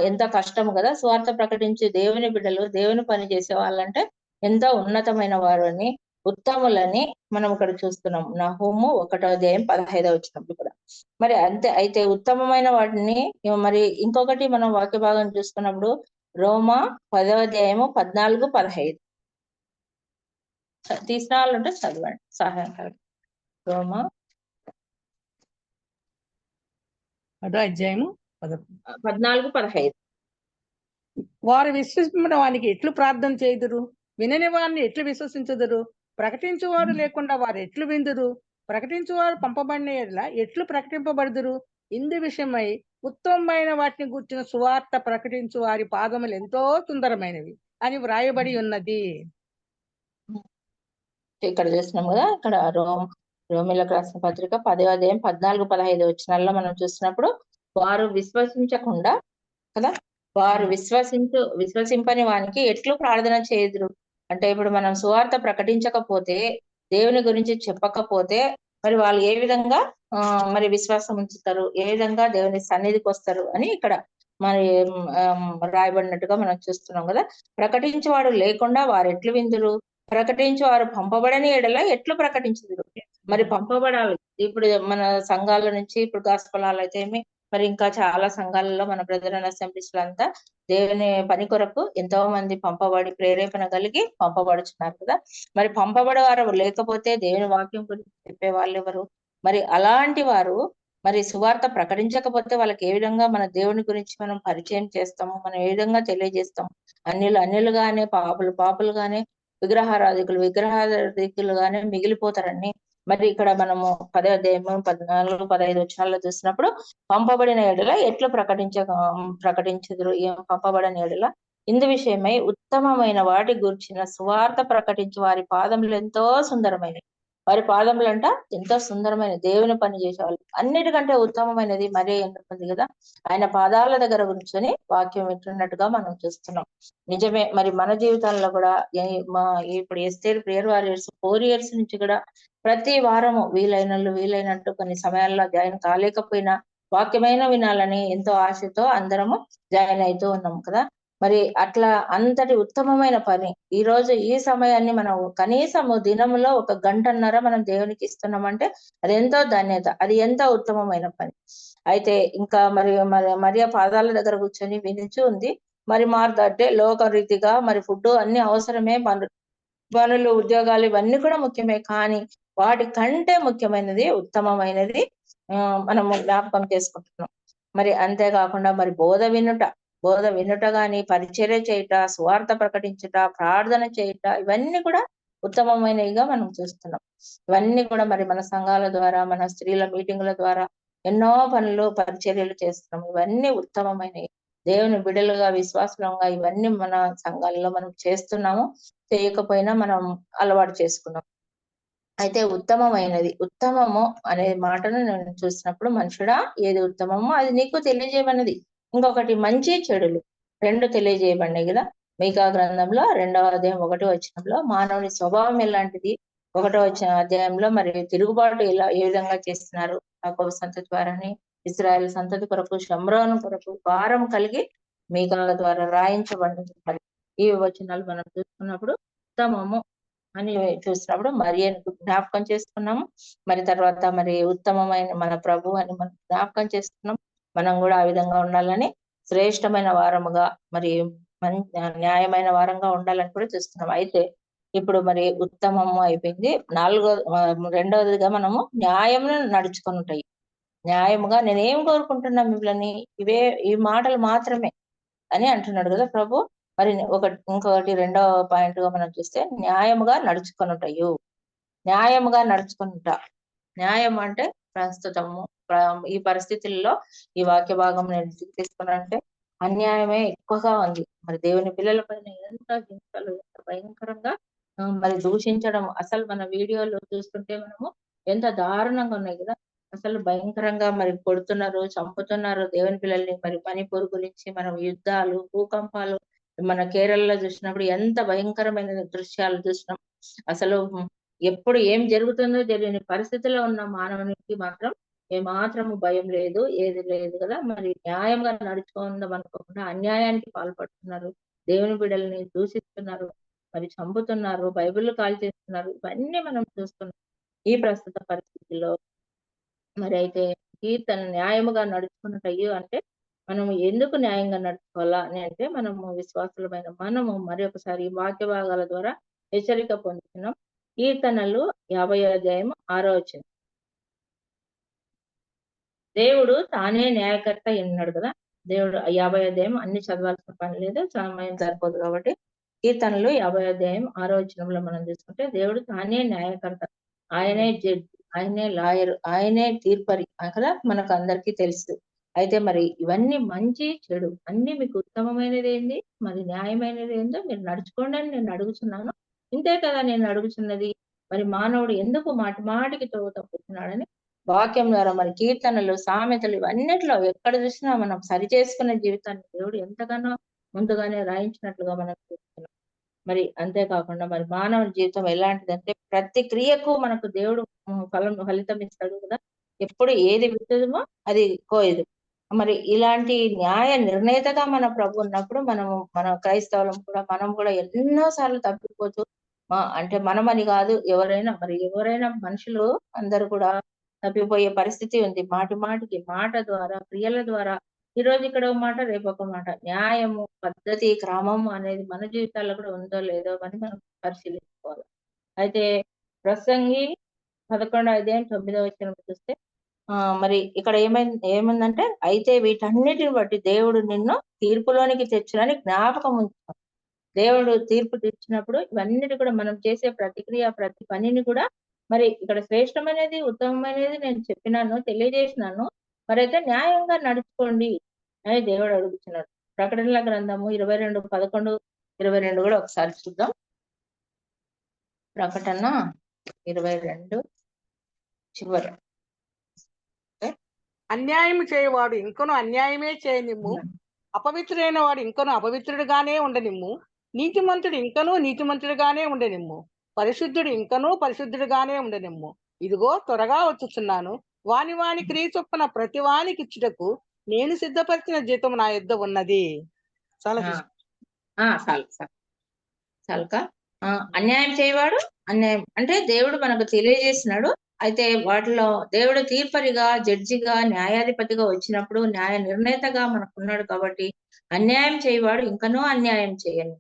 ఎంత కష్టము కదా. సువార్త ప్రకటించే దేవుని బిడ్డలు, దేవుని పని చేసే వాళ్ళంటే ఎంతో ఉన్నతమైన వారు అని, ఉత్తములని మనం ఇక్కడ చూస్తున్నాం. నహూము 1:15 కూడా. మరి అంతే. అయితే ఉత్తమమైన వాటిని మరి ఇంకొకటి మనం వాక్య భాగం చూసుకున్నప్పుడు రోమా 10:14-15 తీసిన వాళ్ళు ఉంటే చదవండి సహాయం. రోమా 14-15. వారు విశ్వసించిన వానికి ఎట్లు ప్రార్థన చేయుదురు, వినని వారిని ఎట్లు విశ్వసించుదురు, ప్రకటించువారు లేకుండా వారు ఎట్లు విందురు, ప్రకటించువారు పంపబడిన ఎడల ఎట్లు ప్రకటింపబడుదురు. ఇందు విషయమై ఉత్తమమైన వాటిని గుర్చిన సువార్త ప్రకటించు వారి పాదములు ఎంతో సుందరమైనవి అని వ్రాయబడి ఉన్నది. ఇక్కడ చూస్తున్నాం కదా, ఇక్కడ రోమిలకు రాసిన పత్రిక 10:14-15 మనం చూసినప్పుడు వారు విశ్వసించకుండా కదా, వారు విశ్వసింపని వానికి ఎట్లు ప్రార్థన చేయుదురు. అంటే ఇప్పుడు మనం సువార్త ప్రకటించకపోతే, దేవుని గురించి చెప్పకపోతే మరి వాళ్ళు ఏ విధంగా మరి విశ్వాసం ఉంచుతారు, ఏ విధంగా దేవుని సన్నిధికి వస్తారు అని ఇక్కడ మరి రాయబడినట్టుగా మనం చూస్తున్నాం కదా. ప్రకటించేవాడు లేకుండా వారు ఎట్లు విందురు, ప్రకటించి వారు పంపబడని ఎడల ఎట్లు ప్రకటించుదురు. మరి పంపబడాలి. ఇప్పుడు మన సంఘాల నుంచి ఇప్పుడు గాస్పలాలు అయితే ఏమి, మరి ఇంకా చాలా సంఘాలలో మన బ్రదర్ అండ్ అసెంబ్లీస్ అంతా దేవుని పని కొరకు ఎంతో మంది పంపబడి ప్రేరేపణ కలిగి పంపబడుచున్నారు కదా. మరి పంపబడేవారు లేకపోతే దేవుని వాక్యం గురించి చెప్పే వాళ్ళు ఎవరు? మరి అలాంటి వారు మరి సువార్త ప్రకటించకపోతే వాళ్ళకి ఏ విధంగా మన దేవుని గురించి మనం పరిచయం చేస్తాము, మనం ఏ విధంగా తెలియజేస్తాము? అన్యులుగానే, పాపులుగానే, విగ్రహారాధికులుగానే మిగిలిపోతారని మరి ఇక్కడ మనము 10:14-15 చూసినప్పుడు పంపబడిన ఎడల ఎట్లు ప్రకటించుదురు, పంపబడిన ఎడల ఇందు విషయమై ఉత్తమమైన వాటి గుర్చిన సువార్త ప్రకటించి వారి పాదములు ఎంతో సుందరమైనవి. వారి పాదములంట ఎంతో సుందరమైన దేవుని పని చేసేవాళ్ళు. అన్నిటికంటే ఉత్తమమైనది మరీ ఎందుకుంది కదా, ఆయన పాదాల దగ్గర కూర్చొని వాక్యం వింటున్నట్టుగా మనం చూస్తున్నాం. నిజమే. మరి మన జీవితాల్లో కూడా ఇప్పుడు ఎస్తేర్ ప్రేయర్ వారియర్స్ 4 years నుంచి కూడా ప్రతి వారము వీలైనట్టు కొన్ని సమయాల్లో జాయిన్ కాలేకపోయినా వాక్యమైన వినాలని ఎంతో ఆశతో అందరము జాయిన్ అవుతూ ఉన్నాం కదా. మరి అట్లా అంతటి ఉత్తమమైన పని ఈ రోజు ఈ సమయాన్ని మనం కనీసము దినములో 1 గంటన్నర మనం దేవునికి ఇస్తున్నామంటే అది ఎంతో ధన్యత, అది ఎంతో ఉత్తమమైన పని. అయితే ఇంకా మరియ పాదాల దగ్గర కూర్చొని వినిచూ ఉంది. మరి అంటే లోక రీతిగా మరి ఫుడ్ అన్ని అవసరమే, పనులు ఉద్యోగాలు ఇవన్నీ కూడా ముఖ్యమే, కానీ వాటి కంటే ముఖ్యమైనది ఉత్తమమైనది మనము జ్ఞాపకం చేసుకుంటున్నాం. మరి అంతేకాకుండా మరి బోధ వినుట గాని, పరిచర్య చేయుట, సువార్త ప్రకటించుట, ప్రార్థన చేయుట ఇవన్నీ కూడా ఉత్తమమైనవిగా మనం చూస్తున్నాం. ఇవన్నీ కూడా మరి మన సంఘాల ద్వారా, మన స్త్రీల మీటింగుల ద్వారా ఎన్నో పనులు పరిచర్యలు చేస్తున్నాం. ఇవన్నీ ఉత్తమమైనవి. దేవుని బిడ్డలుగా, విశ్వాసంగా ఇవన్నీ మన సంఘాలలో మనం చేస్తున్నాము. చేయకపోయినా మనం అలవాటు చేసుకున్నాం. అయితే ఉత్తమము అనే మాటను నేను చూసినప్పుడు, మనుషుడా ఏది ఉత్తమమో అది నీకు తెలియజేయమన్నది. ఇంకొకటి మంచి చెడులు. రెండు తెలియజేయబడినాయి కదా. మీకా గ్రంథంలో 2వ అధ్యాయం 1వ వచనంలో మానవుని స్వభావం ఎలాంటిది, 1వ అధ్యాయంలో మరి తిరుగుబాటు ఏ విధంగా చేస్తున్నారు యాకోబు సంతతి వారని, ఇశ్రాయేలు సంతతి కొరకు, షమ్రోను కొరకు భారం కలిగి మీకా ద్వారా రాయించబడింది. మరి ఈ వచనాలు మనం చూసుకున్నప్పుడు ఉత్తమము అని చూసినప్పుడు మరి జ్ఞాపకం చేసుకున్నాము. మరి తర్వాత మరి ఉత్తమమైన మన ప్రభు అని మనం జ్ఞాపకం చేసుకున్నాం. మనం కూడా ఆ విధంగా ఉండాలని, శ్రేష్టమైన వారముగా మరి న్యాయమైన వారంగా ఉండాలని కూడా చూస్తున్నాం. అయితే ఇప్పుడు మరి ఉత్తమము అయిపోయింది. రెండవదిగా మనము న్యాయమును నడుచుకొని ఉంటాయి. న్యాయముగా నేనేం కోరుకుంటున్నా మిమ్మల్ని, ఈ మాటలు మాత్రమే అని అంటున్నాడు కదా ప్రభు. మరి ఇంకొకటి 2వ పాయింట్ గా మనం చూస్తే న్యాయముగా నడుచుకొనుటయు. న్యాయముగా నడుచుకొనుట, న్యాయం అంటే ప్రస్తుతము ఈ పరిస్థితుల్లో ఈ వాక్య భాగం నేను తీసుకున్నానంటే అన్యాయమే ఎక్కువగా ఉంది. మరి దేవుని పిల్లల పైన ఎంత హింసలు, ఎంత భయంకరంగా మరి దూషించడం, అసలు మన వీడియోలో చూస్తుంటే మనము ఎంత దారుణంగా ఉన్నాయి కదా. అసలు భయంకరంగా మరి కొడుతున్నారు, చంపుతున్నారు దేవుని పిల్లల్ని. మరి పనిపూర్ గురించి మనం యుద్ధాలు, భూకంపాలు మన కేరళలో చూసినప్పుడు ఎంత భయంకరమైన దృశ్యాలు చూసినాం. అసలు ఎప్పుడు ఏం జరుగుతుందో తెలియని పరిస్థితిలో ఉన్న మానవునికి మాత్రం ఏమాత్రము భయం లేదు, ఏది లేదు కదా. మరి న్యాయంగా నడుచుకుందాం అనుకోకుండా అన్యాయానికి పాల్పడుతున్నారు, దేవుని బిడ్డల్ని దూషిస్తున్నారు, మరి చంపుతున్నారు, బైబిల్ కాల్ చేస్తున్నారు. ఇవన్నీ మనం చూస్తున్నాం ఈ ప్రస్తుత పరిస్థితుల్లో. మరి అయితే తన న్యాయముగా నడుచుకున్నట్టయ్యో అంటే మనం ఎందుకు న్యాయంగా నడుచుకోవాలా అని అంటే, మనము విశ్వాసులమైన మనము మరి ఒకసారి ఈ వాక్య భాగాల ద్వారా హెచ్చరిక పొందుతున్నాం. కీర్తనలు 50వ అధ్యాయం 6వ వచనం. దేవుడు తానే న్యాయకర్త ఎన్నాడు కదా. దేవుడు 50వ అధ్యాయం అన్ని చదవాల్సిన పని లేదు, సమయం సరిపోదు కాబట్టి. కీర్తనలు 50వ అధ్యాయం 6వ వచనంలో మనం చూసుకుంటే దేవుడు తానే న్యాయకర్త, ఆయనే జడ్జి, ఆయనే లాయర్, ఆయనే తీర్పరి కదా, మనకు అందరికీ తెలుసు. అయితే మరి ఇవన్నీ మంచి చెడు అన్ని మీకు ఉత్తమమైనది ఏంది, మరి న్యాయమైనది ఏందో మీరు నడుచుకోండి అని నేను అడుగుతున్నాను. ఇంతే కదా నేను అడుగుతున్నది. మరి మానవుడు ఎందుకు మాటి మాటికి తప్పుతున్నాడని వాక్యం ద్వారా మరి కీర్తనలు, సామెతలు ఇవన్నిట్లో ఎక్కడ చూసినా మనం సరి చేసుకునే జీవితాన్ని దేవుడు ఎంతగానో ముందుగానే రాయించినట్లుగా మనం చూస్తున్నాం. మరి అంతేకాకుండా మరి మానవ జీవితం ఎలాంటిదంటే ప్రతి క్రియకు మనకు దేవుడు ఫలితం ఇస్తాడు కదా. ఎప్పుడు ఏది విత్తదుమో అది కోయదు. మరి ఇలాంటి న్యాయ నిర్ణేతగా మన ప్రభు ఉన్నప్పుడు మన క్రైస్తవులం కూడా మనం కూడా ఎన్నో సార్లు తప్పిపోతూ అంటే మనమని కాదు, ఎవరైనా మనుషులు అందరూ కూడా తప్పిపోయే పరిస్థితి ఉంది. మాటి మాటికి మాట ద్వారా, క్రియల ద్వారా, ఈ రోజు ఇక్కడ ఒక మాట, రేపు ఒక మాట. న్యాయము, పద్ధతి, క్రమము అనేది మన జీవితాల్లో కూడా ఉందో లేదో అని మనం పరిశీలించుకోవాలి. అయితే ప్రసంగి 11వ అధ్యాయం 9వ వచనం చూస్తే మరి ఇక్కడ ఏముందంటే, అయితే వీటన్నిటిని బట్టి దేవుడు నిన్ను తీర్పులోనికి తెచ్చునని జ్ఞాపకం ఉంచుతాం. దేవుడు తీర్పు తెచ్చినప్పుడు ఇవన్నిటి కూడా మనం చేసే ప్రతిక్రియ, ప్రతి పనిని కూడా మరి ఇక్కడ శ్రేష్టమైనది, ఉత్తమమైనది నేను చెప్పినాను, తెలియజేసినాను. మరి అయితే న్యాయంగా నడుచుకోండి అని దేవుడు అడుగుతున్నాడు. ప్రకటనల గ్రంథము 22:11, 22 కూడా ఒకసారి చూద్దాం. ప్రకటన 22 చివరి. అన్యాయం చేయవాడు ఇంకను అన్యాయమే చేయనిమ్ము, అపవిత్రుడైన వాడు ఇంకను అపవిత్రుడుగానే ఉండనిమ్ము, నీతిమంతుడు ఇంకనూ నీతిమంతుడుగానే ఉండనిమ్ము, పరిశుద్ధుడు ఇంకనూ పరిశుద్ధుడుగానే ఉండనిమ్ము. ఇదిగో త్వరగా వచ్చుచున్నాను, వాని క్రియ చొప్పున ప్రతి వానికి ఇచ్చుటకు నేను సిద్ధపరిచిన జీతం నా యొద్ద ఉన్నది. చాలా చాలుక అన్యాయం చేయవాడు, అన్యాయం అంటే దేవుడు మనకు తెలియజేసినాడు. అయితే వాటిలో దేవుడు తీర్పరిగా, జడ్జిగా, న్యాయాధిపతిగా వచ్చినప్పుడు న్యాయ నిర్ణేతగా మనకున్నాడు కాబట్టి అన్యాయం చేయవాడు ఇంకనూ అన్యాయం చేయను.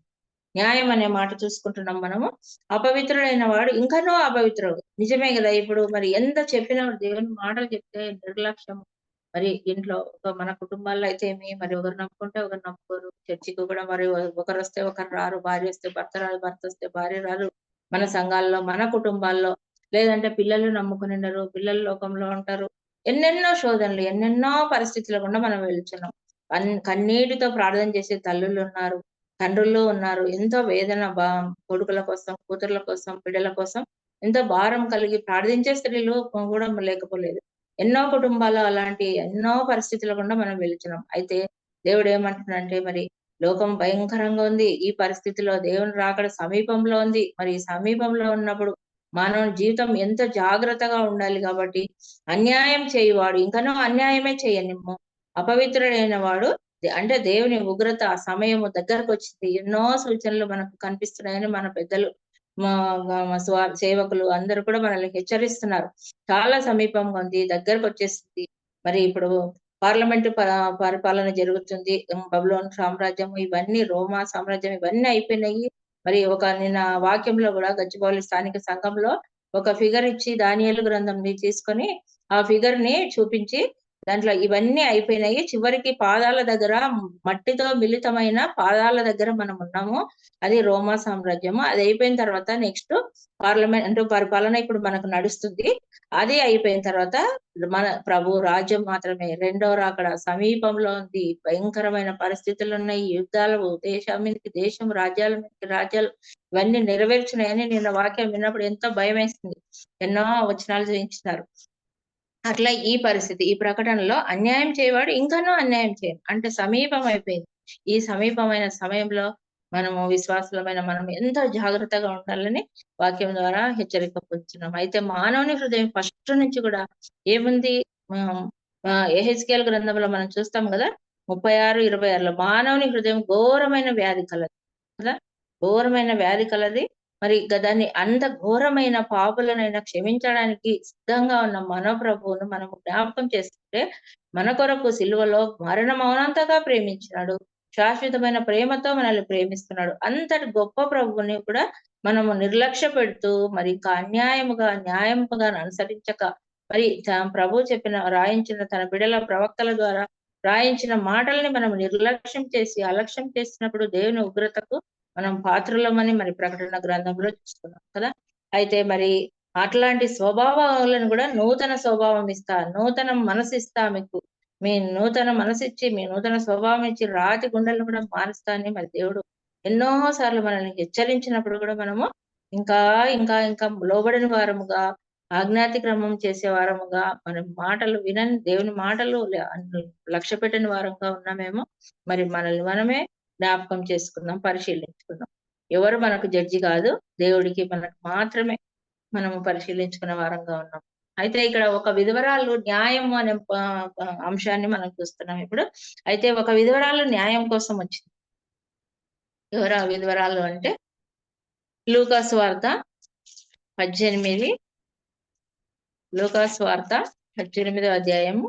న్యాయం అనే మాట చూసుకుంటున్నాం మనము. అపవిత్రుడైన వాడు ఇంకనూ అపవిత్రుడు. నిజమే కదా. ఇప్పుడు మరి ఎంత చెప్పినా దేవుని మాటలు చెప్తే నిర్లక్ష్యం. మరి ఇంట్లో మన కుటుంబాల్లో అయితే మరి ఒకరు నమ్ముకుంటే ఒకరు నమ్ముకోరు. చర్చికి కూడా మరి ఒకరు వస్తే ఒకరు రారు, భార్య వస్తే భర్త రారు, భర్త వస్తే భార్య రారు. మన సంఘాల్లో, మన కుటుంబాల్లో, లేదంటే పిల్లలు నమ్ముకుని ఉండరు, పిల్లల లోకంలో ఉంటారు. ఎన్నెన్నో శోధనలు, ఎన్నెన్నో పరిస్థితులు కూడా మనం వెళ్తున్నాం. కన్నీటితో ప్రార్థన చేసే తల్లులు ఉన్నారు, తండ్రులు ఉన్నారు. ఎంతో వేదన, కొడుకుల కోసం, కూతుర్ల కోసం, బిడ్డల కోసం ఎంతో భారం కలిగి ప్రార్థించే స్త్రీలు కూడా లేకపోలేదు. ఎన్నో కుటుంబాలు అలాంటి ఎన్నో పరిస్థితులు కూడా మనం వెళ్తున్నాం. అయితే దేవుడు ఏమంటున్నాడంటే, మరి లోకం భయంకరంగా ఉంది. ఈ పరిస్థితిలో దేవుని రాకడ సమీపంలో ఉంది. మరి ఈ సమీపంలో ఉన్నప్పుడు మానవుని జీవితం ఎంతో జాగ్రత్తగా ఉండాలి. కాబట్టి అన్యాయం చేయువాడు ఇంకనూ అన్యాయమే చేయనిమ్ము, అపవిత్రుడైన వాడు అంటే దేవుని ఉగ్రత ఆ సమయము దగ్గరకు వచ్చింది. ఎన్నో సూచనలు మనకు కనిపిస్తున్నాయని మన పెద్దలు సేవకులు అందరూ కూడా మనల్ని హెచ్చరిస్తున్నారు. చాలా సమీపంగా ఉంది, దగ్గరకు వచ్చేసింది. మరి ఇప్పుడు పార్లమెంటు పరిపాలన జరుగుతుంది. బబులోను సామ్రాజ్యం, ఇవన్నీ రోమా సామ్రాజ్యం ఇవన్నీ అయిపోయినాయి. మరి నిన్న వాక్యంలో కూడా గచ్చిబౌలి స్థానిక సంఘంలో ఒక ఫిగర్ ఇచ్చి దానియేలు గ్రంథంని తీసుకొని ఆ ఫిగర్ ని చూపించి దాంట్లో ఇవన్నీ అయిపోయినాయి, చివరికి పాదాల దగ్గర మట్టితో మిళితమైన పాదాల దగ్గర మనం ఉన్నాము. అది రోమా సామ్రాజ్యము. అది అయిపోయిన తర్వాత నెక్స్ట్ పార్లమెంట్ పరిపాలన ఇప్పుడు మనకు నడుస్తుంది. అది అయిపోయిన తర్వాత మన ప్రభు రాజ్యం మాత్రమే రెండవ రాకడ సమీపంలో ఉంది. భయంకరమైన పరిస్థితులు ఉన్నాయి, యుద్ధాలు, దేశం మీదకి దేశం, రాజ్యాల మీదకి రాజ్యాలు ఇవన్నీ నెరవేర్చున్నాయని నిన్న వాక్యం విన్నప్పుడు ఎంతో భయం వేస్తుంది. ఎన్నో వచనాలు చూపించినారు. అట్లా ఈ పరిస్థితి, ఈ ప్రకటనలో అన్యాయం చేయవాడు ఇంకానూ అన్యాయం చేయను అంటే సమీపం అయిపోయింది. ఈ సమీపమైన సమయంలో మనము విశ్వాసులమైన మనం ఎంతో జాగ్రత్తగా ఉండాలని వాక్యం ద్వారా హెచ్చరిక పొందుతున్నాం. అయితే మానవుని హృదయం ఫస్ట్ నుంచి కూడా ఏముంది, యెహెజ్కేలు గ్రంథంలో మనం చూస్తాం కదా 36:26లో మానవుని హృదయం ఘోరమైన వ్యాధి కలది కదా, ఘోరమైన వ్యాధి కలది. మరి దాన్ని అంత ఘోరమైన పాపులనైనా క్షమించడానికి సిద్ధంగా ఉన్న మన ప్రభువును మనము జ్ఞాపకం చేసుకుంటే, మన కొరకు సిలువలో మరణమౌనంతగా ప్రేమించినాడు, శాశ్వతమైన ప్రేమతో మనల్ని ప్రేమిస్తున్నాడు. అంతటి గొప్ప ప్రభువుని కూడా మనము నిర్లక్ష్య పెడుతూ మరి ఇంకా న్యాయముగా అనుసరించక మరి ప్రభు రాయించిన తన బిడల ప్రవక్తల ద్వారా రాయించిన మాటల్ని మనం నిర్లక్ష్యం చేసి అలక్ష్యం చేసినప్పుడు దేవుని ఉగ్రతకు మనం పాత్రులమని మరి ప్రకటన గ్రంథంలో చూస్తున్నాం కదా. అయితే మరి అట్లాంటి స్వభావాలను కూడా నూతన స్వభావం ఇస్తా, నూతన మనసు ఇస్తా, మీకు మీ నూతన మనసు ఇచ్చి మీ నూతన స్వభావం ఇచ్చి రాతి గుండెలను కూడా మారుస్తా అని మరి దేవుడు ఎన్నో సార్లు మనల్ని హెచ్చరించినప్పుడు కూడా మనము ఇంకా ఇంకా ఇంకా లోబడిన వారముగా, ఆజ్ఞాతి క్రమం చేసే వారముగా, మన మాటలు వినని దేవుని మాటలు లక్ష్య పెట్టని వారంగా ఉన్నామేమో. మరి మనల్ని మనమే జ్ఞాపకం చేసుకుందాం, పరిశీలించుకుందాం. ఎవరు మనకు జడ్జి కాదు, దేవుడికి మనకు మాత్రమే మనము పరిశీలించుకునే వారంగా ఉన్నాం. అయితే ఇక్కడ ఒక విధవరాలు న్యాయం అనే అంశాన్ని మనం చూస్తున్నాం ఇప్పుడు. అయితే ఒక విధవరాలు న్యాయం కోసం వచ్చింది. ఎవరు ఆ విధవరాలు అంటే లూకాసు వార్త 18 లూకాసు వార్త 18వ అధ్యాయము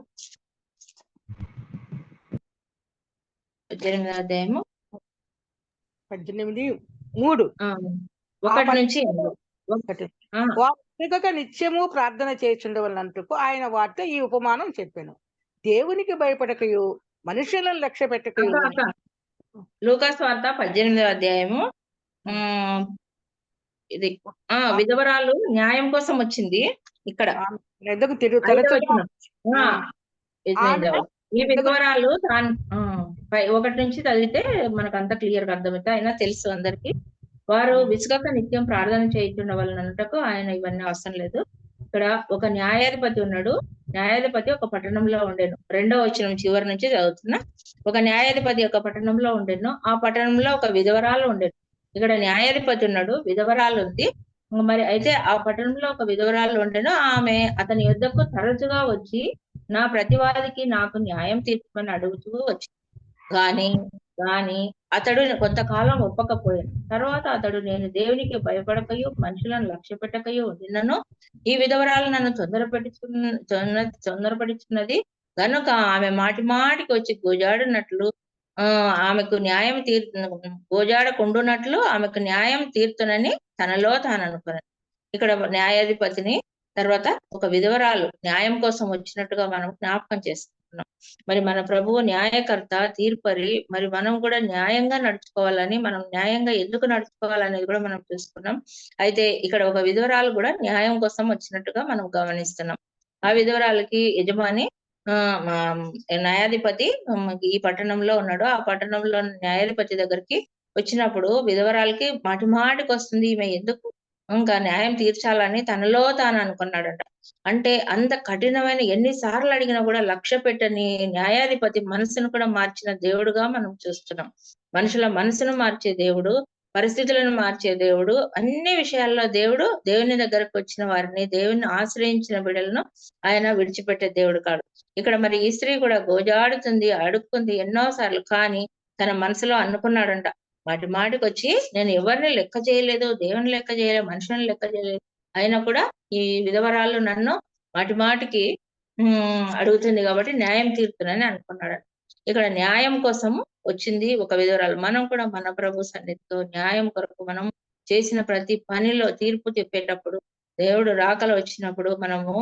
18:3 ఒకటి నుంచి నిత్యము ప్రార్థన చేయుచుండవలనందుకు ఆయన వార్త ఈ ఉపమానం చెప్పాను. దేవునికి భయపడకయు మనుషులను లక్ష్య పెట్టకయు. లూకాసు వార్త 18వ అధ్యాయము ఇది విధవరాలు న్యాయం కోసం వచ్చింది. ఇక్కడ ఈ విధవరాలు ఒకటి నుంచి చదివితే మనకు అంత క్లియర్ గా అర్థమైతే అయినా తెలుసు అందరికి. వారు విసుగక నిత్యం ప్రార్థన చేయుచుండవలనంటకు ఆయన ఇవన్నీ అవసరం లేదు. ఇక్కడ ఒక న్యాయాధిపతి ఉన్నాడు. న్యాయాధిపతి ఒక పట్టణంలో ఉండేను. 2వ వచనం చివరి నుంచి చదువుతున్నా. ఒక న్యాయాధిపతి ఒక పట్టణంలో ఉండేను. ఆ పట్టణంలో ఒక విధవరాలు ఉండేను. ఇక్కడ న్యాయాధిపతి ఉన్నాడు, విధవరాలు ఉంది. మరి అయితే ఆ పట్టణంలో ఒక విధవరాలు ఉండేను. ఆమె అతని యొద్దకు తరచుగా వచ్చి నా ప్రతివాదికి నాకు న్యాయం తీర్చమని అడుగుతూ వచ్చింది. కానీ అతడు కొంతకాలం ఒప్పకపోయాడు. తర్వాత అతడు నేను దేవునికి భయపడకయు మనుషులను లక్ష్య పెట్టకయు నిన్నను ఈ విధవరాలు నన్ను తొందరపడుచున్నది కనుక ఆమె మాటికి వచ్చి గోజాడినట్లు ఆమెకు న్యాయం గోజాడకుండునట్లు ఆమెకు న్యాయం తీర్తునని తనలో తాను అనుకున్నాను. ఇక్కడ న్యాయాధిపతిని తర్వాత ఒక విధవరాలు న్యాయం కోసం వచ్చినట్టుగా మనం జ్ఞాపకం చేస్తున్నాం. మరి మన ప్రభువు న్యాయకర్త, తీర్పరి. మరి మనం కూడా న్యాయంగా నడుచుకోవాలని, మనం న్యాయంగా ఎందుకు నడుచుకోవాలనేది కూడా మనం చూసుకున్నాం. అయితే ఇక్కడ ఒక విధవరాలు కూడా న్యాయం కోసం వచ్చినట్టుగా మనం గమనిస్తున్నాం. ఆ విధవరాలకి యజమాని న్యాయాధిపతి ఈ పట్టణంలో ఉన్నాడు. ఆ పట్టణంలో న్యాయాధిపతి దగ్గరికి వచ్చినప్పుడు విధవరాలకి మాటికి వస్తుంది, ఈమె ఎందుకు ఇంకా న్యాయం తీర్చాలని తనలో తాను అనుకున్నాడంట. అంటే అంత కఠినమైన ఎన్నిసార్లు అడిగినా కూడా లక్ష్య పెట్టని న్యాయాధిపతి మనసును కూడా మార్చిన దేవుడుగా మనం చూస్తున్నాం. మనుషుల మనసును మార్చే దేవుడు, పరిస్థితులను మార్చే దేవుడు, అన్ని విషయాల్లో దేవుడు దేవుని దగ్గరకు వచ్చిన వారిని, దేవుని ఆశ్రయించిన బిడ్డలను ఆయన విడిచిపెట్టే దేవుడు కాదు. ఇక్కడ మరి ఈ స్త్రీ కూడా గోజాడుతుంది, అడుక్కుంది ఎన్నోసార్లు, కానీ తన మనసులో అనుకున్నాడంట, మాటి మాటికి వచ్చి నేను ఎవరిని లెక్క చేయలేదు, దేవుని లెక్క చేయలేదు, మనుషులను లెక్క చేయలేదు, అయినా కూడా ఈ విధవరాలు నన్ను మాటి మాటికి అడుగుతుంది కాబట్టి న్యాయం తీరుతుందని అనుకున్నాడు. ఇక్కడ న్యాయం కోసము వచ్చింది ఒక విధవరాలు. మనం కూడా మన ప్రభు సన్నిధితో న్యాయం కొరకు మనం చేసిన ప్రతి పనిలో తీర్పు చెప్పేటప్పుడు, దేవుడు రాకలో వచ్చినప్పుడు, మనము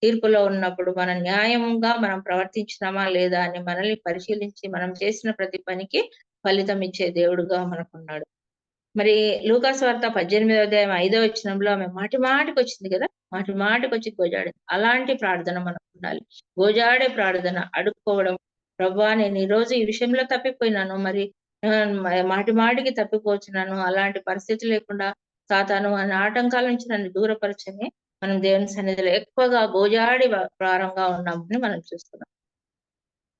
తీర్పులో ఉన్నప్పుడు మన న్యాయంగా మనం ప్రవర్తించినామా లేదా అని మనల్ని పరిశీలించి మనం చేసిన ప్రతి పనికి ఫలితం ఇచ్చే దేవుడుగా మనకున్నాడు. మరి లూకాసు వార్త 18వ అధ్యాయం 5వ వచనంలో ఆమె మాటి మాటికి వచ్చింది కదా, మాటి మాటికి వచ్చి గోజాడింది. అలాంటి ప్రార్థన మనకు ఉండాలి. గోజాడే ప్రార్థన, అడుక్కోవడం, ప్రభువా నేను ఈ రోజు ఈ విషయంలో తప్పిపోయినాను, మరి మాటి మాటికి తప్పిపోతున్నాను, అలాంటి పరిస్థితి లేకుండా సాతాను అనే ఆటంకాల నుంచి నన్ను దూరపరచని మనం దేవుని సన్నిధిలో ఎక్కువగా గోజాడి ప్రారంగా ఉన్నామని మనం చూస్తున్నాం.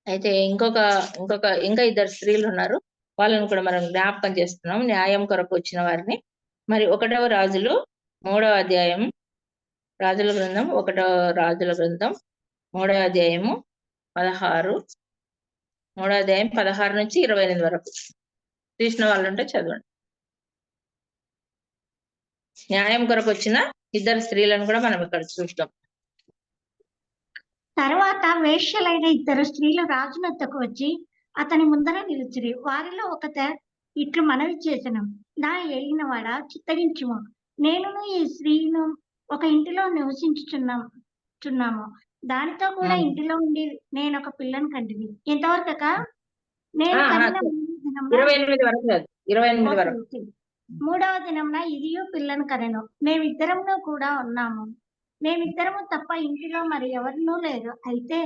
అయితే ఇంకా ఇద్దరు స్త్రీలు ఉన్నారు, వాళ్ళని కూడా మనం జ్ఞాపకం చేస్తున్నాం, న్యాయం కొరకు వచ్చిన వారిని. మరి 1వ రాజులు 3వ అధ్యాయం, రాజుల గ్రంథం 1వ రాజుల గ్రంథం 3వ అధ్యాయము 16 నుంచి 28 వరకు తీసిన వాళ్ళు ఉంటే చదవండి. న్యాయం కొరకు వచ్చిన ఇద్దరు స్త్రీలను కూడా మనం ఇక్కడ చూస్తాం. తర్వాత వేశ్యలైన ఇద్దరు స్త్రీలు రాజునొద్దకు వచ్చి అతని ముందర నిలిచిరి. వారిలో ఒకత ఇట్లు మనవి చేసెను, నా ఏలినవాడా చిత్తగించుము, నేనును ఈ స్త్రీను ఒక ఇంటిలో నివసించుచున్నాము, దానితో కూడా ఇంటిలో ఉండి నేను ఒక పిల్లని కంటిని. ఎంతవరకు నేను కనిన 28 వరకు. 3వ దినమున ఇదియో పిల్లను కనెను. మేమిద్దరము కూడా ఉన్నాము, మేమిద్దరము తప్ప ఇంటిలో మరి ఎవరినూ లేరు. అయితే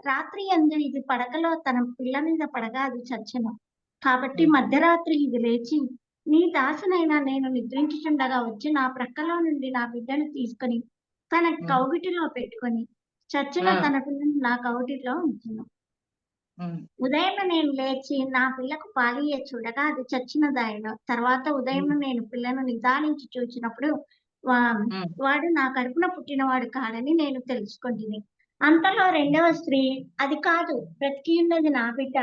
రాత్రి యందు ఇది పడకలో తన పిల్ల మీద పడగా అది చచ్చెను. కాబట్టి మధ్యరాత్రి ఇది లేచి, నీ దాసునైనా నేను నిద్రించుచుండగా వచ్చి నా ప్రక్కలో నుండి నా బిడ్డను తీసుకొని తన కౌగిటిలో పెట్టుకొని చచ్చిన తన పిల్లను నా కౌగిటిలో ఉంచును. ఉదయం నేను లేచి నా పిల్లకు పాలియ చూడగా అది చచ్చినదాయను. తర్వాత ఉదయం నేను పిల్లను నిదానించి చూచినప్పుడు వాడు నా కడుపున పుట్టినవాడు కాడని నేను తెలుసుకుంటుని. అంతలో రెండవ స్త్రీ, అది కాదు, బ్రతికి ఉన్నది నా బిడ్డ,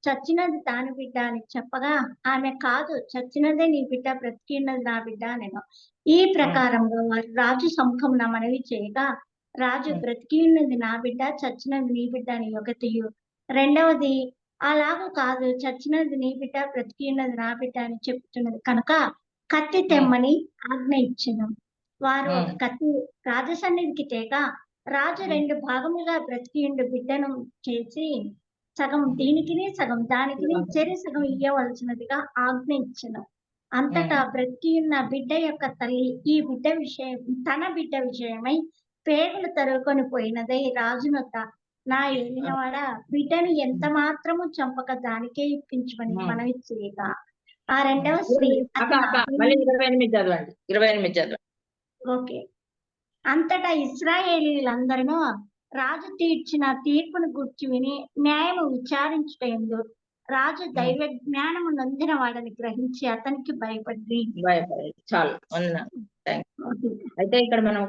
చచ్చినది దాని బిడ్డ అని చెప్పగా ఆమె, కాదు, చచ్చినదే నీ బిడ్డ, బ్రతికి ఉన్నది నా బిడ్డ నేను. ఈ ప్రకారంగా వారు రాజు సముఖమున మనవి చేయగా రాజు, బ్రతికి ఉన్నది నా బిడ్డ, చచ్చినది నీ బిడ్డ అని ఒకటియు, రెండవది అలాగూ కాదు, చచ్చినది నీ బిడ్డ, బ్రతికి ఉన్నది నా బిడ్డ అని చెప్తున్నది కనుక కత్తి తెమ్మని ఆజ్ఞ ఇచ్చెను. వారు ఒక కత్తి రాజసన్నిధికి తేగా రాజు 2 భాగములుగా బ్రతికియుండు బిడ్డను చేసి సగం దీనికిని సగం దానికిని చెరి సగం ఇయ్యవలసినదిగా ఆజ్ఞ ఇచ్చెను. అంతటా బ్రతికియున్న బిడ్డ యొక్క తల్లి ఈ బిడ్డ విషయం తన బిడ్డ విషయమై పేగులు తరువుకొని పోయినదై రాజునొద్ద, నా ఏలినవాడ, బిడ్డను ఎంత మాత్రము చంపక దానికే ఇప్పించమని మనవి చేయగా ఆ రెండవ స్త్రీ, 28 ఓకే. అంతటా ఇశ్రాయేలీలందరూ రాజు తీర్చిన తీర్పును గూర్చి విని న్యాయము విచారించుటయందు రాజు దైవ జ్ఞానము నొందిన వాడని గ్రహించి అతనికి భయపడి. చాలు. అయితే ఇక్కడ మనం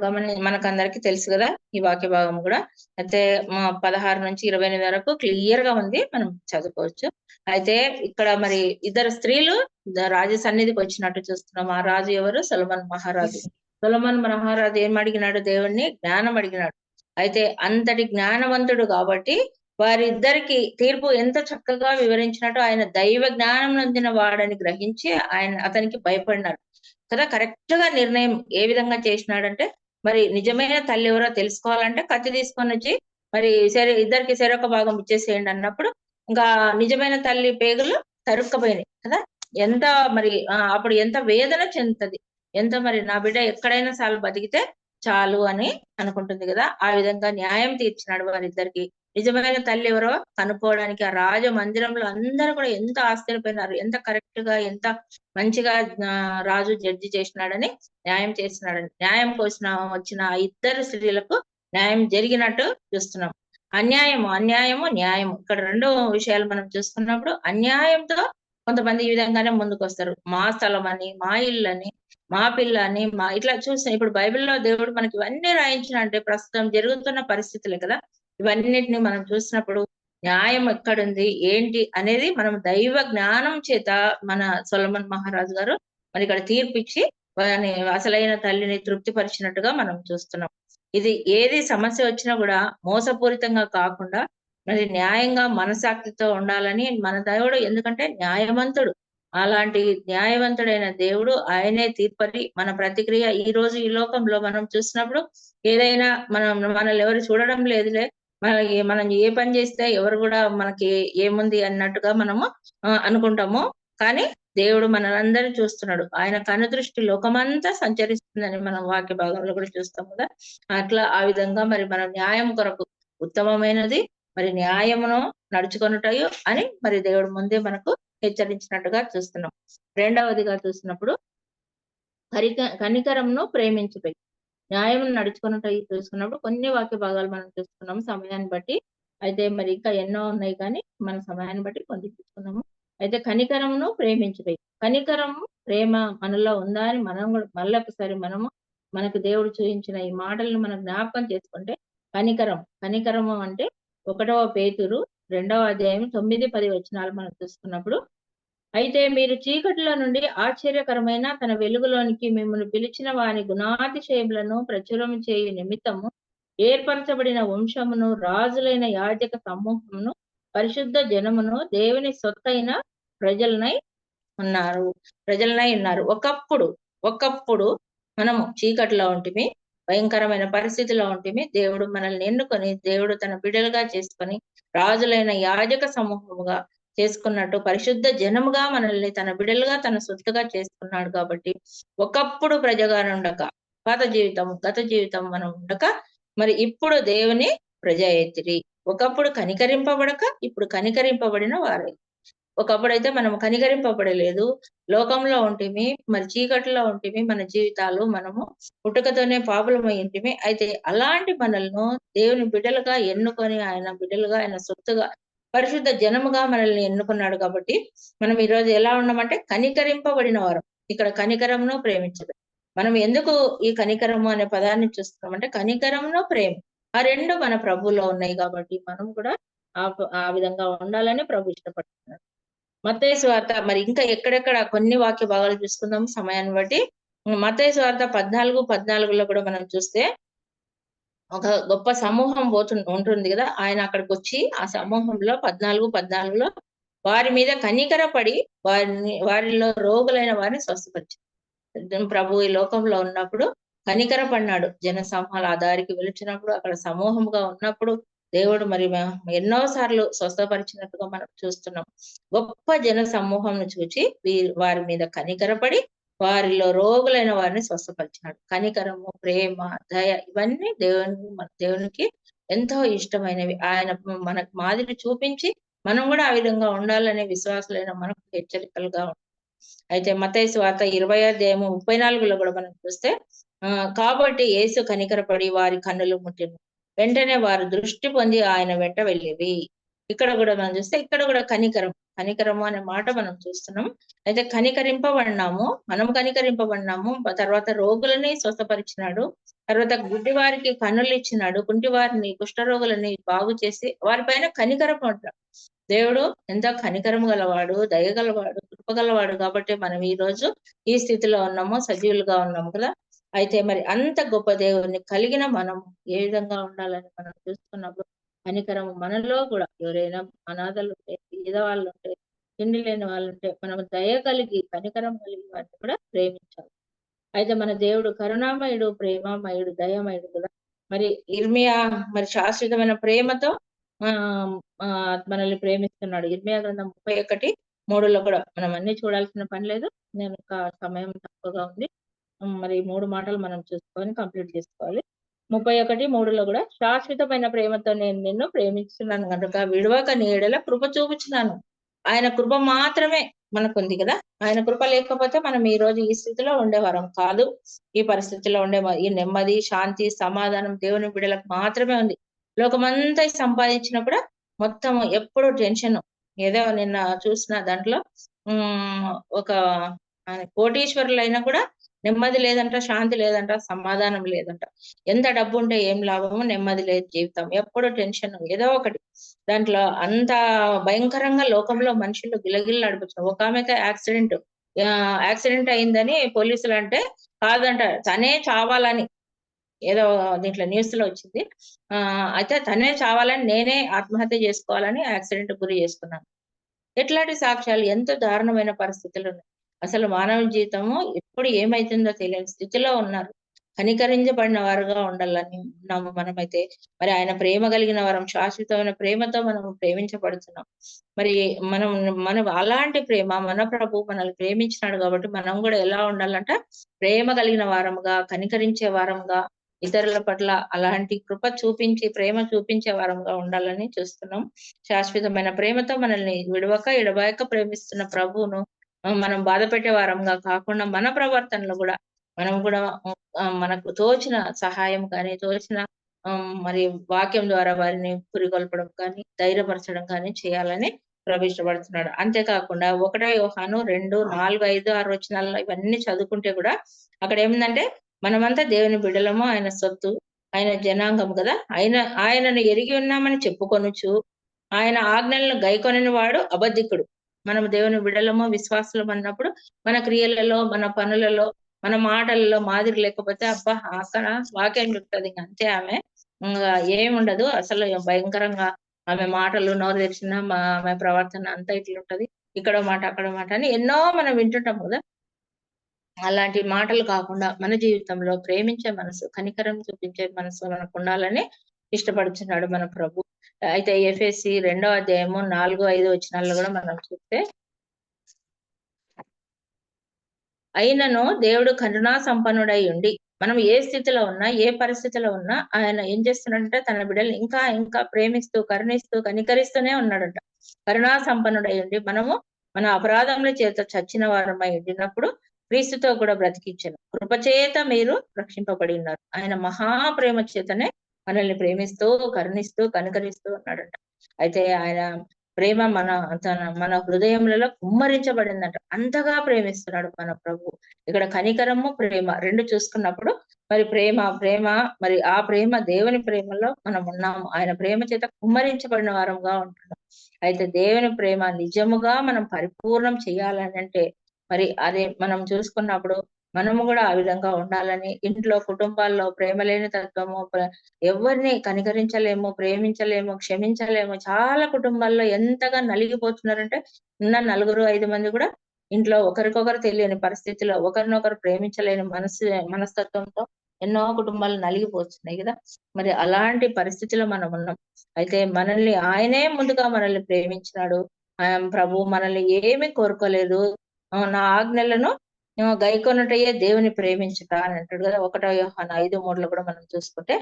మనకందరికి తెలుసు కదా ఈ వాక్య భాగం కూడా. అయితే 16 నుంచి 28 వరకు క్లియర్ గా ఉంది, మనం చదువుకోవచ్చు. అయితే ఇక్కడ మరి ఇద్దరు స్త్రీలు రాజు సన్నిధికి వచ్చినట్టు చూస్తున్నాం. ఆ రాజు ఎవరు? సొలొమోను మహారాజు. సొలొమోను మహారాజు ఏం అడిగినాడు? దేవుణ్ణి జ్ఞానం అడిగినాడు. అయితే అంతటి జ్ఞానవంతుడు కాబట్టి వారిద్దరికి తీర్పు ఎంత చక్కగా వివరించినట్టు ఆయన దైవ జ్ఞానం నొందిన వాడని గ్రహించి అతనికి భయపడినాడు కదా. కరెక్ట్ గా నిర్ణయం ఏ విధంగా చేసినాడంటే, మరి నిజమైన తల్లి ఎవరో తెలుసుకోవాలంటే కత్తి తీసుకొని వచ్చి మరి ఇద్దరికి చెరొక భాగం ఇచ్చేసేయండి అన్నప్పుడు ఇంకా నిజమైన తల్లి పేగులు తరుక్కపోయినాయి కదా. ఎంత మరి అప్పుడు ఎంత వేదన చెందుతుంది, ఎంత మరి నా బిడ్డ ఎక్కడైనా చాలు బతికితే చాలు అని అనుకుంటుంది కదా. ఆ విధంగా న్యాయం తీర్చినాడు వారిద్దరికి. నిజమైన తల్లి ఎవరో కనుక్కోవడానికి ఆ రాజ మందిరంలో అందరూ కూడా ఎంత ఆశ్చర్యపోయినారు, ఎంత కరెక్ట్ గా ఎంత మంచిగా రాజు జడ్జి చేసినాడని, న్యాయం చేసినాడని. న్యాయం కోసం వచ్చిన ఆ ఇద్దరు స్త్రీలకు న్యాయం జరిగినట్టు చూస్తున్నాం. అన్యాయము న్యాయము. ఇక్కడ 2 విషయాలు మనం చూస్తున్నప్పుడు అన్యాయంతో కొంతమంది ఈ విధంగానే ముందుకు వస్తారు. మా స్థలం అని, మా ఇల్లు అని, మా పిల్ల అని, మా ఇట్లా చూస్తాం. ఇప్పుడు బైబిల్లో దేవుడు మనకి ఇవన్నీ రాయించిన అంటే ప్రస్తుతం జరుగుతున్న పరిస్థితులే కదా. ఇవన్నిటిని మనం చూసినప్పుడు న్యాయం ఎక్కడుంది ఏంటి అనేది మనం దైవ జ్ఞానం చేత మన సొలొమోన్ మహారాజు గారు మరి ఇక్కడ తీర్పిచ్చి వాని అసలైన తల్లిని తృప్తిపరిచినట్టుగా మనం చూస్తున్నాం. ఇది ఏది సమస్య వచ్చినా కూడా మోసపూరితంగా కాకుండా మరి న్యాయంగా మనసాక్షితో ఉండాలని మన దేవుడు, ఎందుకంటే న్యాయవంతుడు. అలాంటి న్యాయవంతుడైన దేవుడు ఆయనే తీర్పరి. మన ప్రతిక్రియ ఈ రోజు ఈ లోకంలో మనం చూసినప్పుడు ఏదైనా మనల్ని ఎవరు చూడడం లేదులే, మనం ఏ పని చేస్తే ఎవరు కూడా మనకి ఏముంది అన్నట్టుగా మనము అనుకుంటాము. కానీ దేవుడు మనలందరినీ చూస్తున్నాడు. ఆయన కనుదృష్టి లోకమంతా సంచరిస్తుందని మనం వాక్య భాగంలో కూడా చూస్తాం కదా. అట్లా ఆ విధంగా మరి మన న్యాయం కొరకు ఉత్తమమైనది మరి న్యాయమును నడుచుకొనుటయు అని మరి దేవుడు ముందే మనకు హెచ్చరించినట్టుగా చూస్తున్నాం. రెండవదిగా చూసినప్పుడు కనికరంను ప్రేమించుటయు, న్యాయం నడుచుకున్నట్టు చూసుకున్నప్పుడు కొన్ని వాక్య భాగాలు మనం చూసుకున్నాము సమయాన్ని బట్టి. అయితే మరి ఇంకా ఎన్నో ఉన్నాయి కానీ మన సమయాన్ని బట్టి కొన్ని చూసుకున్నాము. అయితే కనికరమును ప్రేమించుటయు, కనికరము ప్రేమ మనలో ఉందా అని మనం కూడా మళ్ళీ ఒకసారి మనకు దేవుడు చూపించిన ఈ మాటలను మనం జ్ఞాపకం చేసుకుంటే కనికరము అంటే 1వ పేతురు 2వ అధ్యాయం 9-10 వచనాలు మనం చూసుకున్నప్పుడు, అయితే మీరు చీకటిలో నుండి ఆశ్చర్యకరమైన తన వెలుగులోనికి మిమ్మల్ని పిలిచిన వారి గుణాతిశయములను ప్రచురం చేయు నిమిత్తము ఏర్పరచబడిన వంశమును, రాజులైన యాజక సమూహమును, పరిశుద్ధ జనమును, దేవుని సొత్తైన ప్రజలనై ఉన్నారు. ఒకప్పుడు మనము చీకటిలో ఉంటిమి, భయంకరమైన పరిస్థితిలో ఉంటిమి. దేవుడు మనల్ని ఎన్నుకొని, దేవుడు తన బిడ్డలుగా చేసుకొని, రాజులైన యాజక సమూహముగా చేసుకున్నట్టు పరిశుద్ధ జనముగా మనల్ని తన బిడ్డలుగా తన సొత్తుగా చేసుకున్నాడు. కాబట్టి ఒకప్పుడు ప్రజగా ఉండక గత జీవితం మనం ఉండక మరి ఇప్పుడు దేవుని ప్రజ ఎత్తిరి. ఒకప్పుడు కనికరింపబడక ఇప్పుడు కనికరింపబడిన వారే. ఒకప్పుడైతే మనం కనికరింపబడలేదు, లోకంలో ఉంటిమి, మరి చీకటిలో ఉంటిమి, మన జీవితాలు మనము పుట్టుకతోనే పాపులమై ఉంటిమి. అయితే అలాంటి మనల్ని దేవుని బిడ్డలుగా ఎన్నుకొని ఆయన బిడ్డలుగా ఆయన సొత్తుగా పరిశుద్ధ జనముగా మనల్ని ఎన్నుకున్నాడు. కాబట్టి మనం ఈ రోజు ఎలా ఉన్నామంటే కనికరింపబడిన వారు. ఇక్కడ కనికరమును ప్రేమించదు. మనం ఎందుకు ఈ కనికరము అనే పదాన్ని చూస్తున్నామంటే కనికరమును ప్రేమ ఆ రెండు మన ప్రభువులో ఉన్నాయి. కాబట్టి మనం కూడా ఆ విధంగా ఉండాలని ప్రభు ఇష్టపడుతున్నాడు. మత్తయి సువార్త మరి ఇంకా ఎక్కడెక్కడ కొన్ని వాక్య భాగాలు చూసుకుందాం సమయాన్ని బట్టి. మత్తయి సువార్త 14:14లో కూడా మనం చూస్తే ఒక గొప్ప సమూహం ఉంటుంది కదా. ఆయన అక్కడికి వచ్చి ఆ సమూహంలో 14:14లో వారి మీద కనికరపడి వారిలో రోగులైన వారిని స్వస్థపరిచారు. ప్రభు ఈ లోకంలో ఉన్నప్పుడు కనికరపడినాడు. జన సమూహాలు ఆ దారికి వెళుచున్నప్పుడు, అక్కడ సమూహంగా ఉన్నప్పుడు దేవుడు మరి ఎన్నో సార్లు స్వస్థపరిచినట్టుగా మనం చూస్తున్నాం. గొప్ప జన సమూహంను చూచి వారి మీద కనికరపడి వారిలో రోగులైన వారిని స్వస్థపరిచినాడు. కనికరము, ప్రేమ, దయ ఇవన్నీ దేవునికి ఎంతో ఇష్టమైనవి. ఆయన మనకు మాదిరి చూపించి మనం కూడా ఆ విధంగా ఉండాలనే విశ్వాసులైన మనకు హెచ్చరికలుగా ఉంటాయి. అయితే మత్తయి సువార్త 20:34లో కూడా మనం చూస్తే కాబట్టి యేసు కనికరపడి వారి కన్నులు ముట్టిను, వెంటనే వారు దృష్టి పొంది ఆయన వెంట వెళ్ళేవి. ఇక్కడ కూడా మనం చూస్తే ఇక్కడ కూడా కనికరము అనే మాట మనం చూస్తున్నాం. అయితే మనం కనికరింపబడినాము. తర్వాత రోగులని స్వస్థపరిచినాడు, తర్వాత గుడ్డి వారికి కన్నులు ఇచ్చినాడు, కుంటి వారిని కుష్ఠరోగులని బాగు చేసి వారిపైన కనికరపడ్డాడు. దేవుడు ఎంతో కనికరము గలవాడు, దయగలవాడు, కృపగలవాడు. కాబట్టి మనం ఈ రోజు ఈ స్థితిలో ఉన్నాము, సజీవులుగా ఉన్నాము కదా. అయితే మరి అంత గొప్ప దేవుడిని కలిగిన మనం ఏ విధంగా ఉండాలని మనం చూస్తున్నప్పుడు కనికరం మనలో కూడా ఎవరైనా అనాథలు ఉంటే, పేదవాళ్ళు ఉంటే, తిండి లేని వాళ్ళు ఉంటే మనం దయ కలిగి కనికరం కలిగి వారిని కూడా ప్రేమించాలి. అయితే మన దేవుడు కరుణామయుడు, ప్రేమమయుడు, దయమయుడు కదా. మరి ఇర్మియా మరి శాశ్వతమైన ప్రేమతో మనల్ని ప్రేమిస్తున్నాడు. ఇర్మియా గ్రంథం 31:3లో కూడా మనం అన్ని చూడాల్సిన పని లేదు, నేను సమయం తక్కువగా ఉంది. మరి 3 మాటలు మనం చూసుకొని కంప్లీట్ చేసుకోవాలి. 31:3లో కూడా శాశ్వతమైన ప్రేమతో నేను నిన్ను ప్రేమిస్తున్నాను కనుక విడవక నీ ఎడల కృప చూపుచున్నాను. ఆయన కృప మాత్రమే మనకుంది కదా. ఆయన కృప లేకపోతే మనం ఈ రోజు ఈ స్థితిలో ఉండేవారం కాదు. ఈ పరిస్థితిలో ఈ నెమ్మది, శాంతి, సమాధానం దేవుని బిడ్డలకు మాత్రమే ఉంది. లోకమంతా సంపాదించినా కూడా మొత్తం ఎప్పుడు టెన్షన్. ఏదో నిన్న చూసిన దాంట్లో ఒక కోటీశ్వరులైనా కూడా నెమ్మది లేదంట, శాంతి లేదంట, సమాధానం లేదంట. ఎంత డబ్బు ఉంటే ఏం లాభము, నెమ్మది లేదు జీవితం, ఎప్పుడు టెన్షన్ ఏదో ఒకటి. దాంట్లో అంత భయంకరంగా లోకంలో మనుషులు గిలగిల్లాడిపోతున్నారు. ఒక ఆమెకి యాక్సిడెంట్ అయిందని పోలీసులు అంటే కాదంట, తనే చావాలని ఏదో దీంట్లో న్యూస్ లో వచ్చింది. అయితే తనే చావాలని, నేనే ఆత్మహత్య చేసుకోవాలని యాక్సిడెంట్ గురి చేసుకున్నాను. ఎట్లాంటి సాక్ష్యాలు, ఎంత దారుణమైన పరిస్థితులు ఉన్నాయి. అసలు మానవ జీవితము ఎప్పుడు ఏమైతుందో తెలియని స్థితిలో ఉన్నారు. కనికరించబడిన వారుగా ఉండాలని ఉన్నాము మనమైతే. మరి ఆయన ప్రేమ కలిగిన వారం, శాశ్వతమైన ప్రేమతో మనం ప్రేమించబడుతున్నాం. మరి మనం అలాంటి ప్రేమ, మన ప్రభు మనల్ని ప్రేమించినాడు కాబట్టి మనం కూడా ఎలా ఉండాలంట, ప్రేమ కలిగిన వారముగా, కనికరించే వారముగా, ఇతరుల పట్ల అలాంటి కృప చూపించి, ప్రేమ చూపించే వారంగా ఉండాలని చూస్తున్నాం. శాశ్వతమైన ప్రేమతో మనల్ని విడవక ఎడబాయక ప్రేమిస్తున్న ప్రభువును మనం బాధ పెట్టే వారంగా కాకుండా, మన ప్రవర్తనలో కూడా మనం కూడా మనకు తోచిన సహాయం కానీ, తోచిన మరి వాక్యం ద్వారా వారిని పురికొల్పడం కానీ, ధైర్యపరచడం కానీ చేయాలని ప్రభు ఇష్టపడుతున్నాడు. అంతేకాకుండా 1 యోహాను 2, 4, 5, 6 వచనాల్లో ఇవన్నీ చదువుకుంటే కూడా అక్కడ ఏముందంటే, మనమంతా దేవుని బిడ్డలము, ఆయన సొత్తు, ఆయన జనాంగం కదా, ఆయనను ఎరిగి ఉన్నామని చెప్పుకొనుచు ఆయన ఆజ్ఞలను గైకొనని వాడు అబద్ధికుడు. మనం దేవుని బిడ్డలము, విశ్వాసులం అన్నప్పుడు మన క్రియలలో, మన పనులలో, మన మాటలలో మాదిరి లేకపోతే అబ్బా అక్కడ వాక్యం చెప్తుంది అంతే, ఆమె ఏముండదు అసలు, భయంకరంగా ఆమె మాటలు నోరు తెరిచిన ఆమె ప్రవర్తన అంతా ఇట్లుంటది, ఇక్కడ మాట అక్కడ మాట అని ఎన్నో మనం వింటుంటాం కదా. అలాంటి మాటలు కాకుండా మన జీవితంలో ప్రేమించే మనసు, కనికరం చూపించే మనసు మనకు ఉండాలని ఇష్టపడుతున్నాడు మన ప్రభు. అయితే ఎఫెసీ 2వ అధ్యాయము 4, 5 వచనాల్లో కూడా మనం చూస్తే, అయినను దేవుడు కరుణా సంపన్నుడై ఉండి, మనం ఏ స్థితిలో ఉన్నా, ఏ పరిస్థితిలో ఉన్నా ఆయన ఏం చేస్తున్నాడంటే తన బిడ్డలు ఇంకా ఇంకా ప్రేమిస్తూ, కరుణిస్తూ, కనికరిస్తూనే ఉన్నాడంట. కరుణా సంపన్నుడై ఉండి మనము మన అపరాధముల చేత చచ్చిన వారమై ఉండినప్పుడు క్రీస్తుతో కూడా బ్రతికించను. కృపచేత మీరు రక్షింపబడి ఉన్నారు. ఆయన మహాప్రేమ చేతనే మనల్ని ప్రేమిస్తూ, కరుణిస్తూ, కనికరిస్తూ ఉన్నాడంట. అయితే ఆయన ప్రేమ మన హృదయములలో కుమ్మరించబడిందంట. అంతగా ప్రేమిస్తున్నాడు మన ప్రభు. ఇక్కడ కనికరము, ప్రేమ రెండు చూసుకున్నప్పుడు మరి ప్రేమ మరి ఆ ప్రేమ, దేవుని ప్రేమలో మనం ఉన్నాము. ఆయన ప్రేమ చేత కుమ్మరించబడిన వారంగా ఉంటున్నాం. అయితే దేవుని ప్రేమ నిజముగా మనం పరిపూర్ణం చేయాలని అంటే మరి అదే మనం చూసుకున్నప్పుడు మనము కూడా ఆ విధంగా ఉండాలని, ఇంట్లో కుటుంబాల్లో ప్రేమ లేని తత్వము, ఎవరిని కనికరించలేము, ప్రేమించలేము, క్షమించలేము. చాలా కుటుంబాల్లో ఎంతగా నలిగిపోతున్నారంటే, ఉన్న 4, 5 మంది కూడా ఇంట్లో ఒకరికొకరు తెలియని పరిస్థితిలో, ఒకరినొకరు ప్రేమించలేని మనస్తత్వంతో ఎన్నో కుటుంబాలు నలిగిపోతున్నాయి కదా. మరి అలాంటి పరిస్థితిలో మనం ఉన్నాం. అయితే మనల్ని ఆయనే ముందుగా మనల్ని ప్రేమించినాడు. ప్రభు మనల్ని ఏమీ కోరుకోలేదు. నా ఆజ్ఞలను గైకొనుటయే దేవుని ప్రేమించుట అని అంటాడు కదా. 1 యోహాను 5:3 కూడా మనం చూసుకుంటే,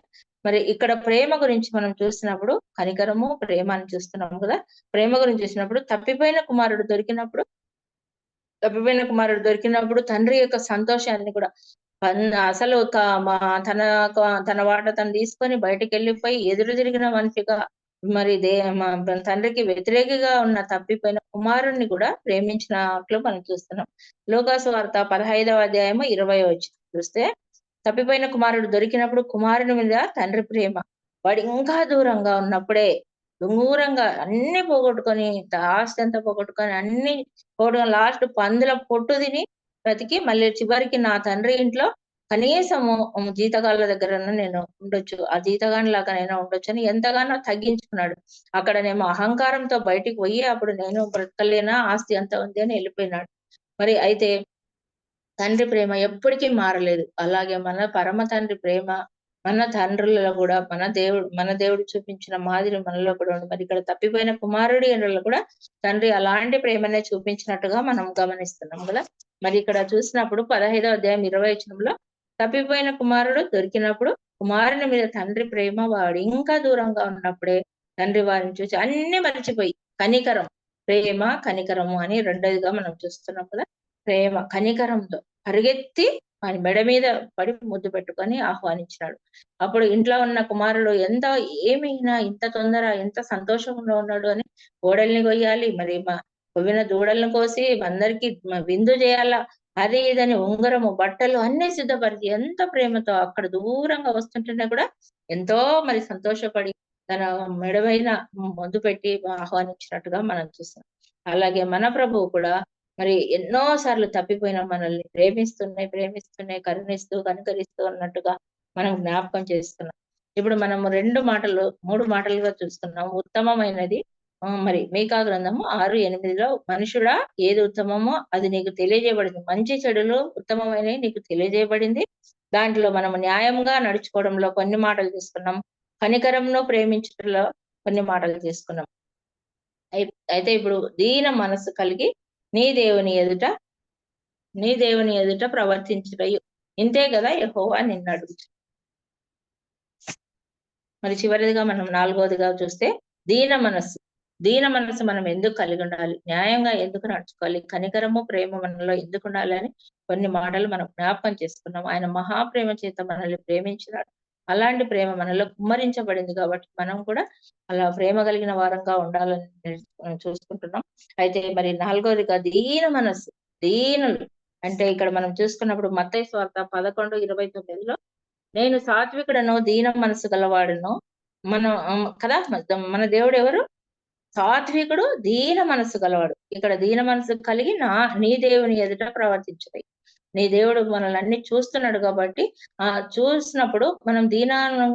మరి ఇక్కడ ప్రేమ గురించి మనం చూసినప్పుడు కనికరము, ప్రేమ అని చూస్తున్నాం కదా. ప్రేమ గురించి చూసినప్పుడు తప్పిపోయిన కుమారుడు దొరికినప్పుడు తండ్రి యొక్క సంతోషాన్ని కూడా అసలు తన వాట తను తీసుకొని బయటకు వెళ్ళిపోయి ఎదురు తిరిగిన మనిషిగా మరి తండ్రికి వ్యతిరేకిగా ఉన్న తప్పిపోయిన కుమారుణ్ణి కూడా ప్రేమించినట్లు మనం చూస్తున్నాం. లూకాసు వార్త 15వ అధ్యాయము 20వ వచనం చూస్తే, తప్పిపోయిన కుమారుడు దొరికినప్పుడు కుమారుని మీద తండ్రి ప్రేమ, వాడు ఇంకా దూరంగా ఉన్నప్పుడే దూరంగా అన్ని పోగొట్టుకొని, ఆస్తి అంతా పోగొట్టుకొని, అన్ని పోగొట్టుకొని లాస్ట్ పందుల పొట్టు తిని బ్రతికి మళ్ళీ చివరికి నా తండ్రి ఇంట్లో కనీసము జీతగాళ్ళ దగ్గర నేను ఉండొచ్చు, ఆ జీతగాని లాగా నేను ఉండొచ్చు అని ఎంతగానో తగ్గించుకున్నాడు. అక్కడనేమో అహంకారంతో బయటికి పోయి అప్పుడు నేను బ్రతకలేనా, ఆస్తి అంతా ఉంది అని వెళ్ళిపోయినాడు. మరి అయితే తండ్రి ప్రేమ ఎప్పటికీ మారలేదు. అలాగే మన పరమ తండ్రి ప్రేమ మన తండ్రులలో కూడా మన దేవుడు చూపించిన మాదిరి మనలో కూడా ఉంది. మరి ఇక్కడ తప్పిపోయిన కుమారుడి ఎడలో కూడా తండ్రి అలాంటి ప్రేమనే చూపించినట్టుగా మనం గమనిస్తున్నాం కదా. మరి ఇక్కడ చూసినప్పుడు 15వ అధ్యాయం 20వ వచనంలో, తప్పిపోయిన కుమారుడు దొరికినప్పుడు కుమారుని మీద తండ్రి ప్రేమ, వాడు ఇంకా దూరంగా ఉన్నప్పుడే తండ్రి వారిని చూసి అన్ని మర్చిపోయి కనికరం, ప్రేమ కనికరము అని రెండోదిగా మనం చూస్తున్నాం కదా. ప్రేమ కనికరంతో పరిగెత్తి ఆయన మెడ మీద పడి ముద్దు పెట్టుకొని ఆహ్వానించినాడు. అప్పుడు ఇంట్లో ఉన్న కుమారుడు ఏమైనా ఇంత తొందర, ఎంత సంతోషంగా ఉన్నాడు అని ఓడల్ని కొయ్యాలి, మరి కొవ్విన దూడలను కోసి అందరికి విందు చేయాలా, అది ఇదని ఉంగరము బట్టలు అన్ని సిద్ధపరిచి ఎంత ప్రేమతో అక్కడ దూరంగా వస్తుంటేనే కూడా ఎంతో మరి సంతోషపడి తన మెడవైన ముందు పెట్టి ఆహ్వానించినట్టుగా మనం చూస్తాం. అలాగే మన ప్రభువు కూడా మరి ఎన్నో సార్లు తప్పిపోయిన మనల్ని ప్రేమిస్తున్నాయి కరుణిస్తూ కనికరిస్తూ అన్నట్టుగా మనం జ్ఞాపకం చేస్తున్నాం. ఇప్పుడు మనం 3 మాటలుగా చూస్తున్నాం. ఉత్తమమైనది మరి మీకా గ్రంథము 6:8 మనుషుడా ఏది ఉత్తమమో అది నీకు తెలియజేయబడింది. మంచి చెడులు ఉత్తమమైనవి నీకు తెలియజేయబడింది. దాంట్లో మనం న్యాయంగా నడుచుకోవడంలో కొన్ని మాటలు తీసుకున్నాం. కనికరంలో ప్రేమించడంలో కొన్ని మాటలు తీసుకున్నాం. అయితే ఇప్పుడు దీన మనస్సు కలిగి నీ దేవుని ఎదుట ప్రవర్తించుటయు ఇంతే కదా యెహోవా నిన్ను అడుగుచు. మరి చివరిదిగా మనం 4వదిగా చూస్తే దీన మనస్సు మనం ఎందుకు కలిగి ఉండాలి, న్యాయంగా ఎందుకు నడుచుకోవాలి, కనికరము ప్రేమ మనలో ఎందుకు ఉండాలి అని కొన్ని మాటలు మనం జ్ఞాపకం చేసుకున్నాం. ఆయన మహాప్రేమ చేత మనల్ని ప్రేమించినాడు. అలాంటి ప్రేమ మనలో కుమ్మరించబడింది కాబట్టి మనం కూడా అలా ప్రేమ కలిగిన వారంగా ఉండాలని చూసుకుంటున్నాం. అయితే మరి 4వదిగా దీనులు అంటే ఇక్కడ మనం చూసుకున్నప్పుడు మత్తయి సువార్త 11:29 నేను సాత్వికుడను దీన మనసు గలవాడును. కదా మన దేవుడు ఎవరు? సాత్వికుడు దీన మనసు గలవాడు. ఇక్కడ దీన మనసు కలిగి నీ దేవుని ఎదుట ప్రవర్తించుతాయి. నీ దేవుడు మనల్ని అన్ని చూస్తున్నాడు కాబట్టి చూసినప్పుడు మనం దీనంగా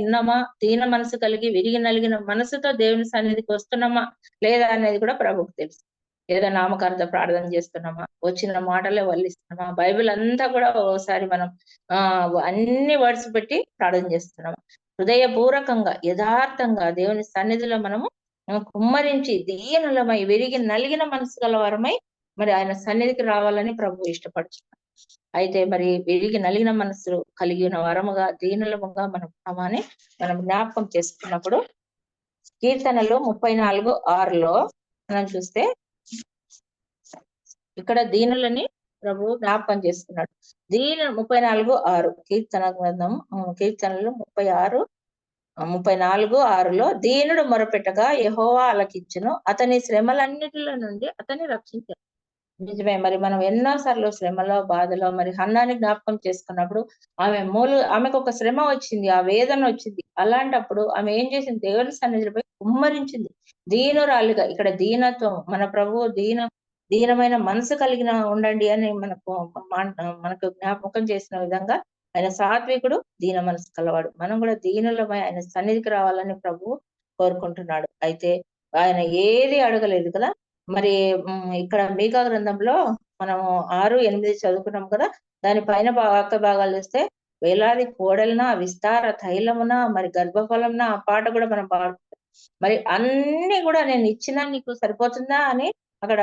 ఉన్నామా, దీన మనసు కలిగి విరిగి నలిగిన మనసుతో దేవుని సన్నిధికి వస్తున్నామా లేదా అనేది కూడా ప్రభువుకు తెలుసు. ఏదో నామకార్థ ప్రార్థన చేస్తున్నామా, వచ్చిన మాటలే వల్లిస్తున్నామా, బైబిల్ అంతా కూడా ఒకసారి మనం అన్ని వర్డ్స్ పెట్టి ప్రార్థన చేస్తున్నామా, హృదయపూర్వకంగా యథార్థంగా దేవుని సన్నిధిలో మనము కుమ్మరించి దీనులమై విరిగి నలిగిన మనసు గలవారమై మరి ఆయన సన్నిధికి రావాలని ప్రభు ఇష్టపడుతున్నాడు. అయితే మరి విరిగి నలిగిన మనసు కలిగిన వరముగా దీనులముగా మనం జ్ఞాపకం చేసుకున్నప్పుడు కీర్తనలు 34:6 మనం చూస్తే ఇక్కడ దీనులని ప్రభు జ్ఞాపకం చేసుకున్నాడు. 34:6 కీర్తన గ్రంథం కీర్తనలు 34:6 దీనుడు మొరపెట్టగా యెహోవా ఆలకించును, అతని శ్రమలన్నిటిలో నుండి అతన్ని రక్షించాడు. నిజమే, మరి మనం ఎన్నోసార్లు శ్రమలో బాధలో మరి హన్నాని జ్ఞాపకం చేసుకున్నప్పుడు ఆమెకు ఒక శ్రమ వచ్చింది, ఆ వేదన వచ్చింది. అలాంటప్పుడు ఆమె ఏం చేసింది? దేవుని సన్నిధిపై కుమ్మరించింది దీనురాలిగా. ఇక్కడ దీనత్వం, మన ప్రభువు దీనమైన మనసు కలిగిన ఉండండి అని మనకు జ్ఞాపకం చేసిన విధంగా ఆయన సాత్వికుడు దీన మనసు కలవాడు. మనం కూడా దీనులమై ఆయన సన్నిధికి రావాలని ప్రభువు కోరుకుంటున్నాడు. అయితే ఆయన ఏది అడగలేదు కదా. మరి ఇక్కడ మీకా గ్రంథంలో మనము 6:8 చదువుకున్నాం కదా. దానిపైన వాక్య భాగాలు చూస్తే వేలాది కోడలన విస్తార తైలమున మరి గర్భఫలంన ఆ పాట కూడా మనం పాడుకుంటాం. మరి అన్ని కూడా నేను ఇచ్చినా నీకు సరిపోతుందా అని అక్కడ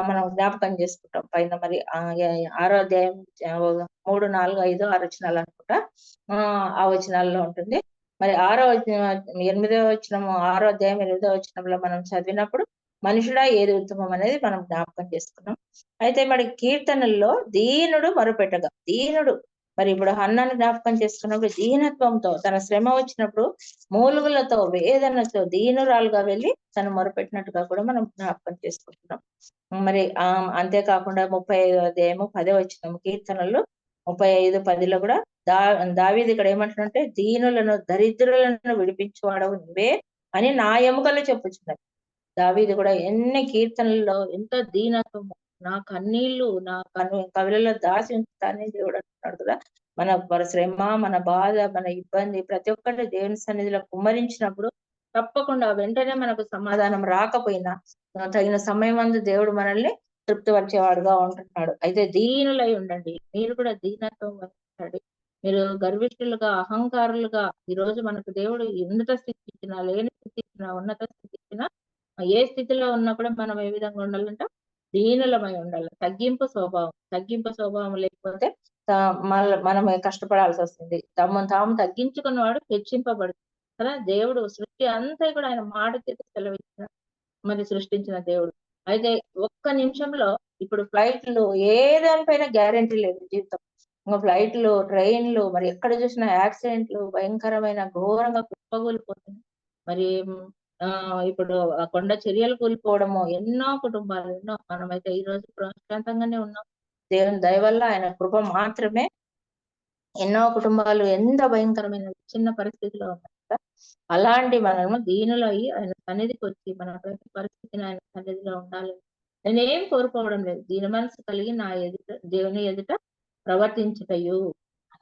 మనం జ్ఞాపకం చేసుకుంటాం. పైన మరి 6వ అధ్యాయం 3, 4, 5, 6 వచనాలు అనుకుంటా ఆ వచనాల్లో ఉంటుంది. మరి 8వ వచనం 6వ అధ్యాయం 8వ వచనంలో మనం చదివినప్పుడు మనుషుడా ఏది ఉత్తమం అనేది మనం జ్ఞాపకం చేసుకున్నాం. అయితే మరి కీర్తనల్లో దీనుడు మొరపెట్టగా దీనుడు మరి ఇప్పుడు హన్నాను జ్ఞాపకం చేసుకున్నప్పుడు దీనత్వంతో తన శ్రమ వచ్చినప్పుడు మూలుగులతో వేదనతో దీనురాలుగా వెళ్ళి తను మొరపెట్టినట్టుగా కూడా మనం జ్ఞాపకం చేసుకుంటున్నాం. మరి అంతేకాకుండా 35వ అధ్యాయము 10వ వచనం కీర్తనలు 35:10 కూడా దావీదు ఇక్కడ ఏమంటున్నంటే దీనులను దరిద్రులను విడిపించువాడవు నువ్వే అని నా ఎముకలు చెప్పుచున్నది. దావీదు కూడా ఎన్ని కీర్తనల్లో ఎంతో దీనత్వము, నా కన్నీళ్లు నా కవిలలో దాచి ఉంచుతానే దేవుడు అంటున్నాడు కదా. మన శ్రమ, మన బాధ, మన ఇబ్బంది ప్రతి ఒక్కటి దేవుని సన్నిధిలో కుమ్మరించినప్పుడు తప్పకుండా వెంటనే మనకు సమాధానం రాకపోయినా తగిన సమయం అందు దేవుడు మనల్ని తృప్తిపరిచేవాడుగా ఉంటున్నాడు. అయితే దీనులై ఉండండి, మీరు కూడా దీనత్వం వహించండి. మీరు గర్విష్ఠులుగా అహంకారులుగా ఈ రోజు మనకు దేవుడు ఉన్నత స్థితి ఇచ్చినా లేని స్థితి ఇచ్చినా ఉన్నత స్థితి ఇచ్చినా ఏ స్థితిలో ఉన్నా కూడా మనం ఏ విధంగా ఉండాలంటే దీనులమై ఉండాలి. తగ్గింపు స్వభావం లేకపోతే మనం కష్టపడాల్సి వస్తుంది. తాము తగ్గించుకున్నవాడు హెచ్చింపబడుతుంది కదా. దేవుడు సృష్టి అంతా కూడా ఆయన మాట చేత సెలవిచ్చిన మరి సృష్టించిన దేవుడు. అయితే ఒక్క నిమిషంలో ఇప్పుడు ఫ్లైట్లు ఏ దానిపైన గ్యారెంటీ లేదు జీవితం. ఫ్లైట్లు, ట్రైన్లు మరి ఎక్కడ చూసినా యాక్సిడెంట్లు భయంకరమైన ఘోరంగా కుప్పగూలిపోతున్నాయి. మరి ఇప్పుడు ఆ కొండ చర్యలు కూలిపోవడము, ఎన్నో కుటుంబాలు, ఎన్నో. మనమైతే ఈ రోజు ప్రశాంతంగానే ఉన్నాం. దేవుని దయ వల్ల, ఆయన కృప మాత్రమే. ఎన్నో కుటుంబాలు ఎంత భయంకరమైన చిన్న పరిస్థితిలో ఉన్నాయి కదా. అలాంటి మనము దీనులు అయ్యి ఆయన సన్నిధికి వచ్చి మన ప్రతి పరిస్థితిని ఆయన సన్నిధిలో ఉండాలి. నేనేం కోరుకోవడం లేదు, దీని మనసు కలిగి నా ఎదుట దేవుని ఎదుట ప్రవర్తించుటయు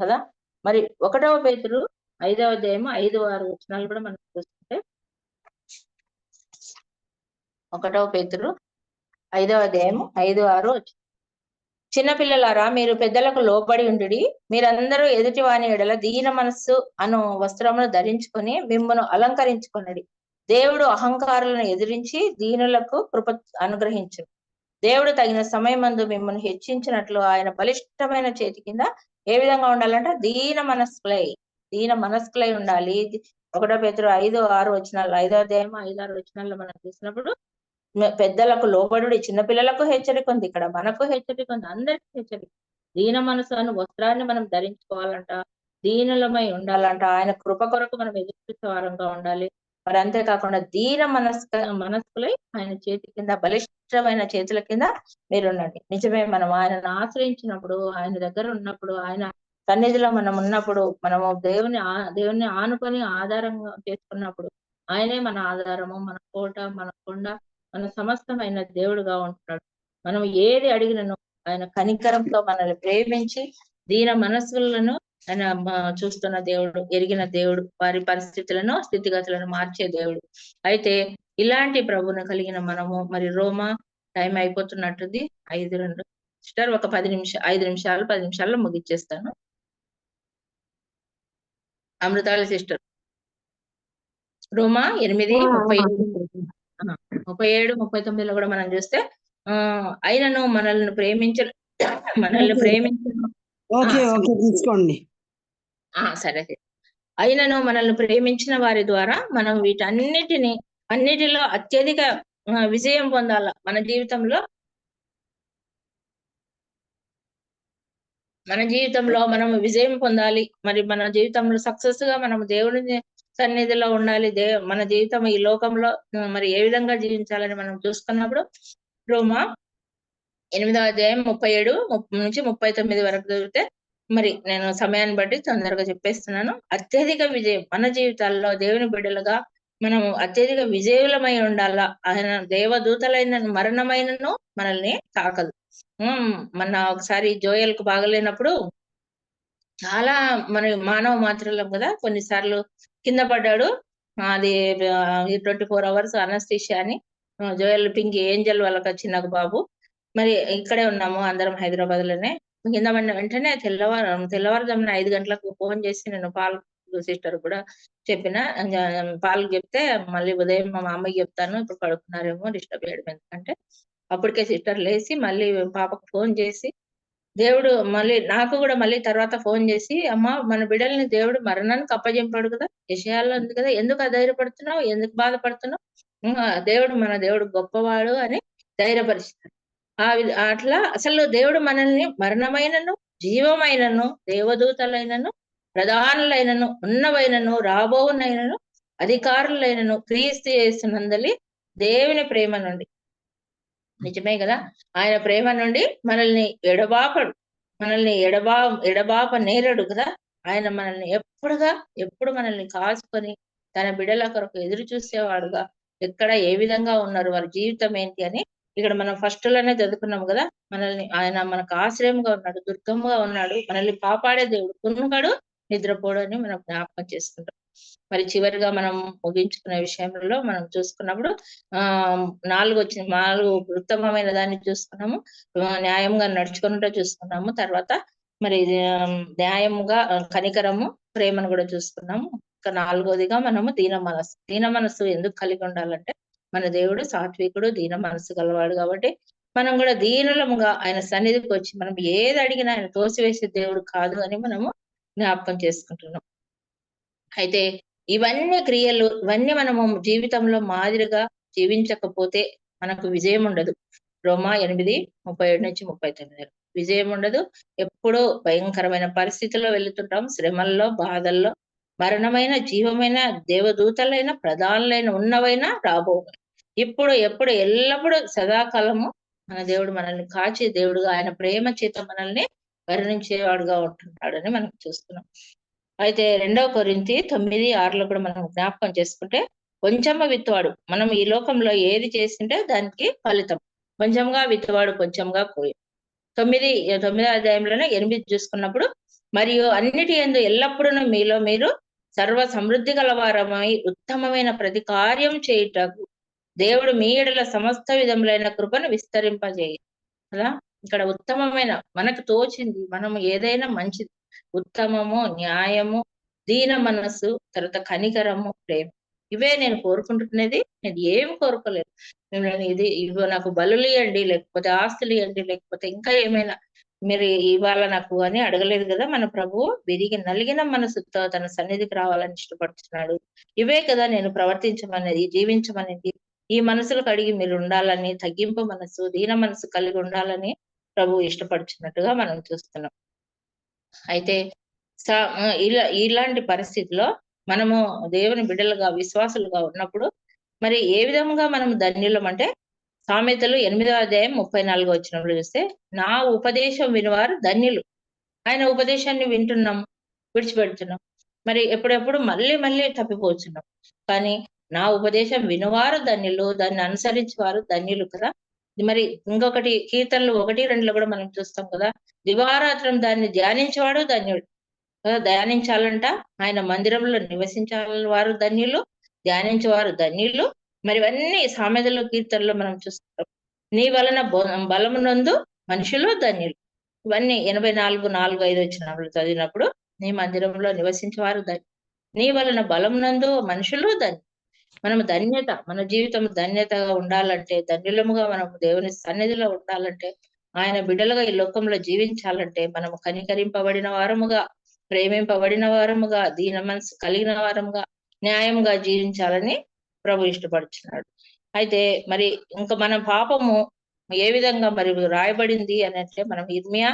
కదా. మరి 1 పేతురు 5వ అధ్యాయము 5-6 వచనాలు కూడా మనం చూస్తుంటే, 1 పేతురు 5వ అధ్యాయము 5-6 వచనం. చిన్నపిల్లలారా, మీరు పెద్దలకు లోబడి ఉండుడి. మీరందరూ ఎదుటి వాని ఎడల దీన మనస్సు అను వస్త్రమును ధరించుకొని మిమ్మల్ని అలంకరించుకొనడి. దేవుడు అహంకారులను ఎదిరించి దీనులకు కృప అనుగ్రహించు. దేవుడు తగిన సమయమందు మిమ్మల్ని హెచ్చించినట్లు ఆయన బలిష్టమైన చేతి కింద ఏ విధంగా ఉండాలంటే దీన మనస్కులై ఉండాలి. 1 పేతురు 5-6 వచనాలు, 5వ అధ్యాయం 5-6 వచనాల్లో మనం చూసినప్పుడు పెద్దలకు లోబడుడి. చిన్నపిల్లలకు హెచ్చరిక ఉంది, ఇక్కడ మనకు హెచ్చరిక ఉంది, అందరికీ హెచ్చరిక. దీన మనసు అను వస్త్రాన్ని మనం ధరించుకోవాలంట, దీనులమై ఉండాలంట, ఆయన కృప కొరకు మనం ఎదుర్కొచ్చే వారంగా ఉండాలి. మరి అంతేకాకుండా దీన మనస్కులై ఆయన చేతి కింద, బలిష్టమైన చేతుల కింద మీరు ఉండండి. నిజమే, మనం ఆయనను ఆశ్రయించినప్పుడు, ఆయన దగ్గర ఉన్నప్పుడు, ఆయన సన్నిధిలో మనం ఉన్నప్పుడు, మనము దేవుని ఆనుకొని ఆధారంగా చేసుకున్నప్పుడు, ఆయనే మన ఆధారము, మన కోట, మన కొండ, మన సమస్తమైన దేవుడుగా ఉంటున్నాడు. మనం ఏది అడిగినను ఆయన కనికరంతో మనల్ని ప్రేమించి దీన మనస్సులను ఆయన చూస్తున్న దేవుడు, ఎరిగిన దేవుడు, వారి పరిస్థితులను, స్థితిగతులను మార్చే దేవుడు. అయితే ఇలాంటి ప్రభువును కలిగిన మనము, మరి రోమా టైం అయిపోతున్నట్టుంది, 5:02 సిస్టర్, ఒక 10 నిమిషాల్లో ముగిచ్చేస్తాను. అమృతాల సిస్టర్, రోమా 8:37-39లో కూడా మనం చూస్తే, ఆయనను మనల్ని ప్రేమించను తీసుకోండి. సరే, ఆయనను మనల్ని ప్రేమించిన వారి ద్వారా మనం అన్నిటిలో అత్యధిక విజయం పొందాల. మన జీవితంలో మనం విజయం పొందాలి. మరి మన జీవితంలో సక్సెస్ గా మనం దేవుని సన్నిధిలో ఉండాలి. మన జీవితం ఈ లోకంలో మరి ఏ విధంగా జీవించాలని మనం చూసుకున్నప్పుడు, రోమా 8వ అధ్యాయం 37-39 వరకు చదివితే, మరి నేను సమయాన్ని బట్టి తొందరగా చెప్పేస్తున్నాను. అత్యధిక విజయం మన జీవితాల్లో, దేవుని బిడ్డలుగా మనం అత్యధిక విజయులమై ఉండాలా. ఆయన దేవదూతలైన మరణమైనను మనల్ని తాకదు. మొన్న ఒకసారి జోయల్ కు బాగలేనప్పుడు, చాలా మన మానవ మాత్రలం కదా, కొన్నిసార్లు కింద పడ్డాడు. అది 24 hours అనస్థీషియా అని. జోయల్ పింకి ఏంజల్ వాళ్ళకి చిన్న బాబు. మరి ఇక్కడే ఉన్నాము అందరం, హైదరాబాద్ లోనే. కింద పడిన వెంటనే తెల్లవారుజామున 5 గంటలకు ఫోన్ చేసి నేను పాల్ సిస్టర్ కూడా చెప్పిన, పాలు చెప్తే మళ్ళీ ఉదయం మా అమ్మకి చెప్తాను, ఇప్పుడు పడుకున్నారేమో, డిస్టర్బ్ చేయడం ఎందుకంటే, అప్పటికే సిస్టర్ లేచి మళ్ళీ పాపకు ఫోన్ చేసి, దేవుడు మళ్ళీ నాకు కూడా మళ్ళీ తర్వాత ఫోన్ చేసి, అమ్మ మన బిడ్డల్ని దేవుడు మరణానికి అప్పజెంపాడు కదా, విషయాల్లో ఉంది కదా, ఎందుకు అధైర్యపడుతున్నావు, ఎందుకు బాధపడుతున్నావు, మన దేవుడు గొప్పవాడు అని ధైర్యపరిచారు. అట్లా అసలు దేవుడు మనల్ని మరణమైనను, జీవమైనను, దేవదూతలైనను, ప్రధానులైనను, ఉన్నవైనను, రాబోవునైనను, అధికారులైనను క్రీస్తు యేసునందలి దేవుని ప్రేమ నుండి, నిజమే కదా, ఆయన ప్రేమ నుండి మనల్ని ఎడబాప నేరడు కదా. ఆయన మనల్ని ఎప్పుడు మనల్ని కాసుకొని తన బిడ్డల కొరకు ఎదురు చూసేవాడుగా, ఎక్కడ ఏ విధంగా ఉన్నారు, వారి జీవితం ఏంటి అని ఇక్కడ మనం ఫస్ట్ లోనే చదువుకున్నాం కదా. ఆయన మనకు ఆశ్రయంగా ఉన్నాడు, దుర్గంగా ఉన్నాడు, మనల్ని కాపాడే దేవుడు, కునుగడు నిద్రపోడు అని మనం జ్ఞాపకం చేసుకుంటాం. మరి చివరిగా మనం ముగించుకునే విషయంలో మనం చూసుకున్నప్పుడు 4 ఉత్తమమైన దాన్ని చూసుకున్నాము, న్యాయంగా నడుచుకున్నట్టు చూసుకున్నాము. తర్వాత మరి న్యాయముగా కనికరము, ప్రేమను కూడా చూసుకున్నాము. ఇంకా 4వదిగా మనము దీన మనస్సు ఎందుకు కలిగి ఉండాలంటే, మన దేవుడు సాత్వికుడు, దీన మనస్సు గలవాడు కాబట్టి మనం కూడా దీనులముగా ఆయన సన్నిధికి వచ్చి మనం ఏది అడిగినా ఆయన తోసివేసే దేవుడు కాదు అని మనము జ్ఞాపకం చేసుకుంటున్నాం. అయితే ఇవన్నీ క్రియలు, ఇవన్నీ మనము జీవితంలో మాదిరిగా జీవించకపోతే మనకు విజయం ఉండదు. రోమా 8:37-39 విజయం ఉండదు. ఎప్పుడూ భయంకరమైన పరిస్థితుల్లో వెళుతుంటాం, శ్రమల్లో, బాధల్లో, మరణమైన జీవమైన దేవదూతలైన ప్రధానులైన ఉన్నవైనా రాబోవు ఇప్పుడు ఎప్పుడు ఎల్లప్పుడూ సదాకాలము మన దేవుడు మనల్ని కాచి దేవుడుగా ఆయన ప్రేమ చేత మనల్ని వర్ణించేవాడుగా ఉంటున్నాడని మనం చూస్తున్నాం. అయితే 2 కొరింథీ 9:6 కూడా మనం జ్ఞాపకం చేసుకుంటే కొంచెంగా విత్తువాడు, మనం ఈ లోకంలో ఏది చేసింటే దానికి ఫలితం, కొంచెంగా విత్తువాడు కొంచెంగా కోయి. 9వ అధ్యాయంలోనే 8 చూసుకున్నప్పుడు మరియు అన్నిటి యందు ఎల్లప్పుడూ మీలో మీరు సర్వ సమృద్ధి గలవారమై ఉత్తమమైన ప్రతి కార్యం చేయుటకు దేవుడు మీ ఎడల సమస్త విధములైన కృపను విస్తరింపజేయ కదా. ఇక్కడ ఉత్తమమైన మనకు తోచింది, మనం ఏదైనా మంచిది, ఉత్తమము, న్యాయము, దీన మనస్సు, తర్వాత కనికరము, ప్రేమ, ఇవే నేను కోరుకుంటున్నది. నేను ఏమి కోరుకోలేదు. నేను ఇవో నాకు బలులు ఇవ్వండి, లేకపోతే ఆస్తులు ఇవ్వండి, లేకపోతే ఇంకా ఏమైనా మీరు ఇవాళ నాకు అని అడగలేదు కదా. మన ప్రభువు విరిగి నలిగిన మనసుతో తన సన్నిధికి రావాలని ఇష్టపడుతున్నాడు. ఇవే కదా నేను ప్రవర్తించమనేది, జీవించమనేది. ఈ మనసులు కడిగి మీరు ఉండాలని, తగ్గింపు మనసు, దీన మనసు కలిగి ఉండాలని ప్రభు ఇష్టపడుచున్నట్టుగా మనం చూస్తున్నాం. అయితే ఇలాంటి పరిస్థితిలో మనము దేవుని బిడ్డలుగా విశ్వాసులుగా ఉన్నప్పుడు మరి ఏ విధంగా మనం ధన్యులం అంటే, సామెతలు 8వ అధ్యాయం 34వ వచనంలో చూస్తే, నా ఉపదేశం వినివారు ధన్యులు. ఆయన ఉపదేశాన్ని వింటున్నాం, విడిచిపెడుతున్నాం, మరి ఎప్పుడెప్పుడు మళ్ళీ మళ్ళీ తప్పిపోతున్నాం. కానీ నా ఉపదేశం వినువారు ధన్యులు, దాన్ని అనుసరించేవారు ధన్యులు కదా. మరి ఇంకొకటి కీర్తనలు 1:2 కూడా మనం చూస్తాం కదా, దివారాత్రం దాన్ని ధ్యానించేవాడు ధన్యుడు కదా. ధ్యానించాలంట, ఆయన మందిరంలో నివసించాలని వారు ధన్యులు, ధ్యానించేవారు ధన్యులు. మరి ఇవన్నీ సామెతలు, కీర్తనలో మనం చూస్తాం. నీ వలన బలమునందు మనుషులు ధన్యులు, ఇవన్నీ 84:4-5 వచనాలు చదివినప్పుడు, నీ మందిరంలో నివసించేవారు ధన్యులు, నీ వలన బలమునందు మనుషులు ధన్యులు. మనం ధన్యత, మన జీవితం ధన్యతగా ఉండాలంటే, ధన్యులముగా మనం దేవుని సన్నిధిలో ఉండాలంటే, ఆయన బిడ్డలుగా ఈ లోకంలో జీవించాలంటే, మనము కనికరింపబడిన వారముగా, ప్రేమింపబడిన వారముగా, దీన మనసు కలిగిన వారముగా, న్యాయంగా జీవించాలని ప్రభు ఇష్టపడుచున్నాడు. అయితే మరి ఇంకా మన పాపము ఏ విధంగా మరి రాయబడింది అని అంటే, మనం ఇర్మియా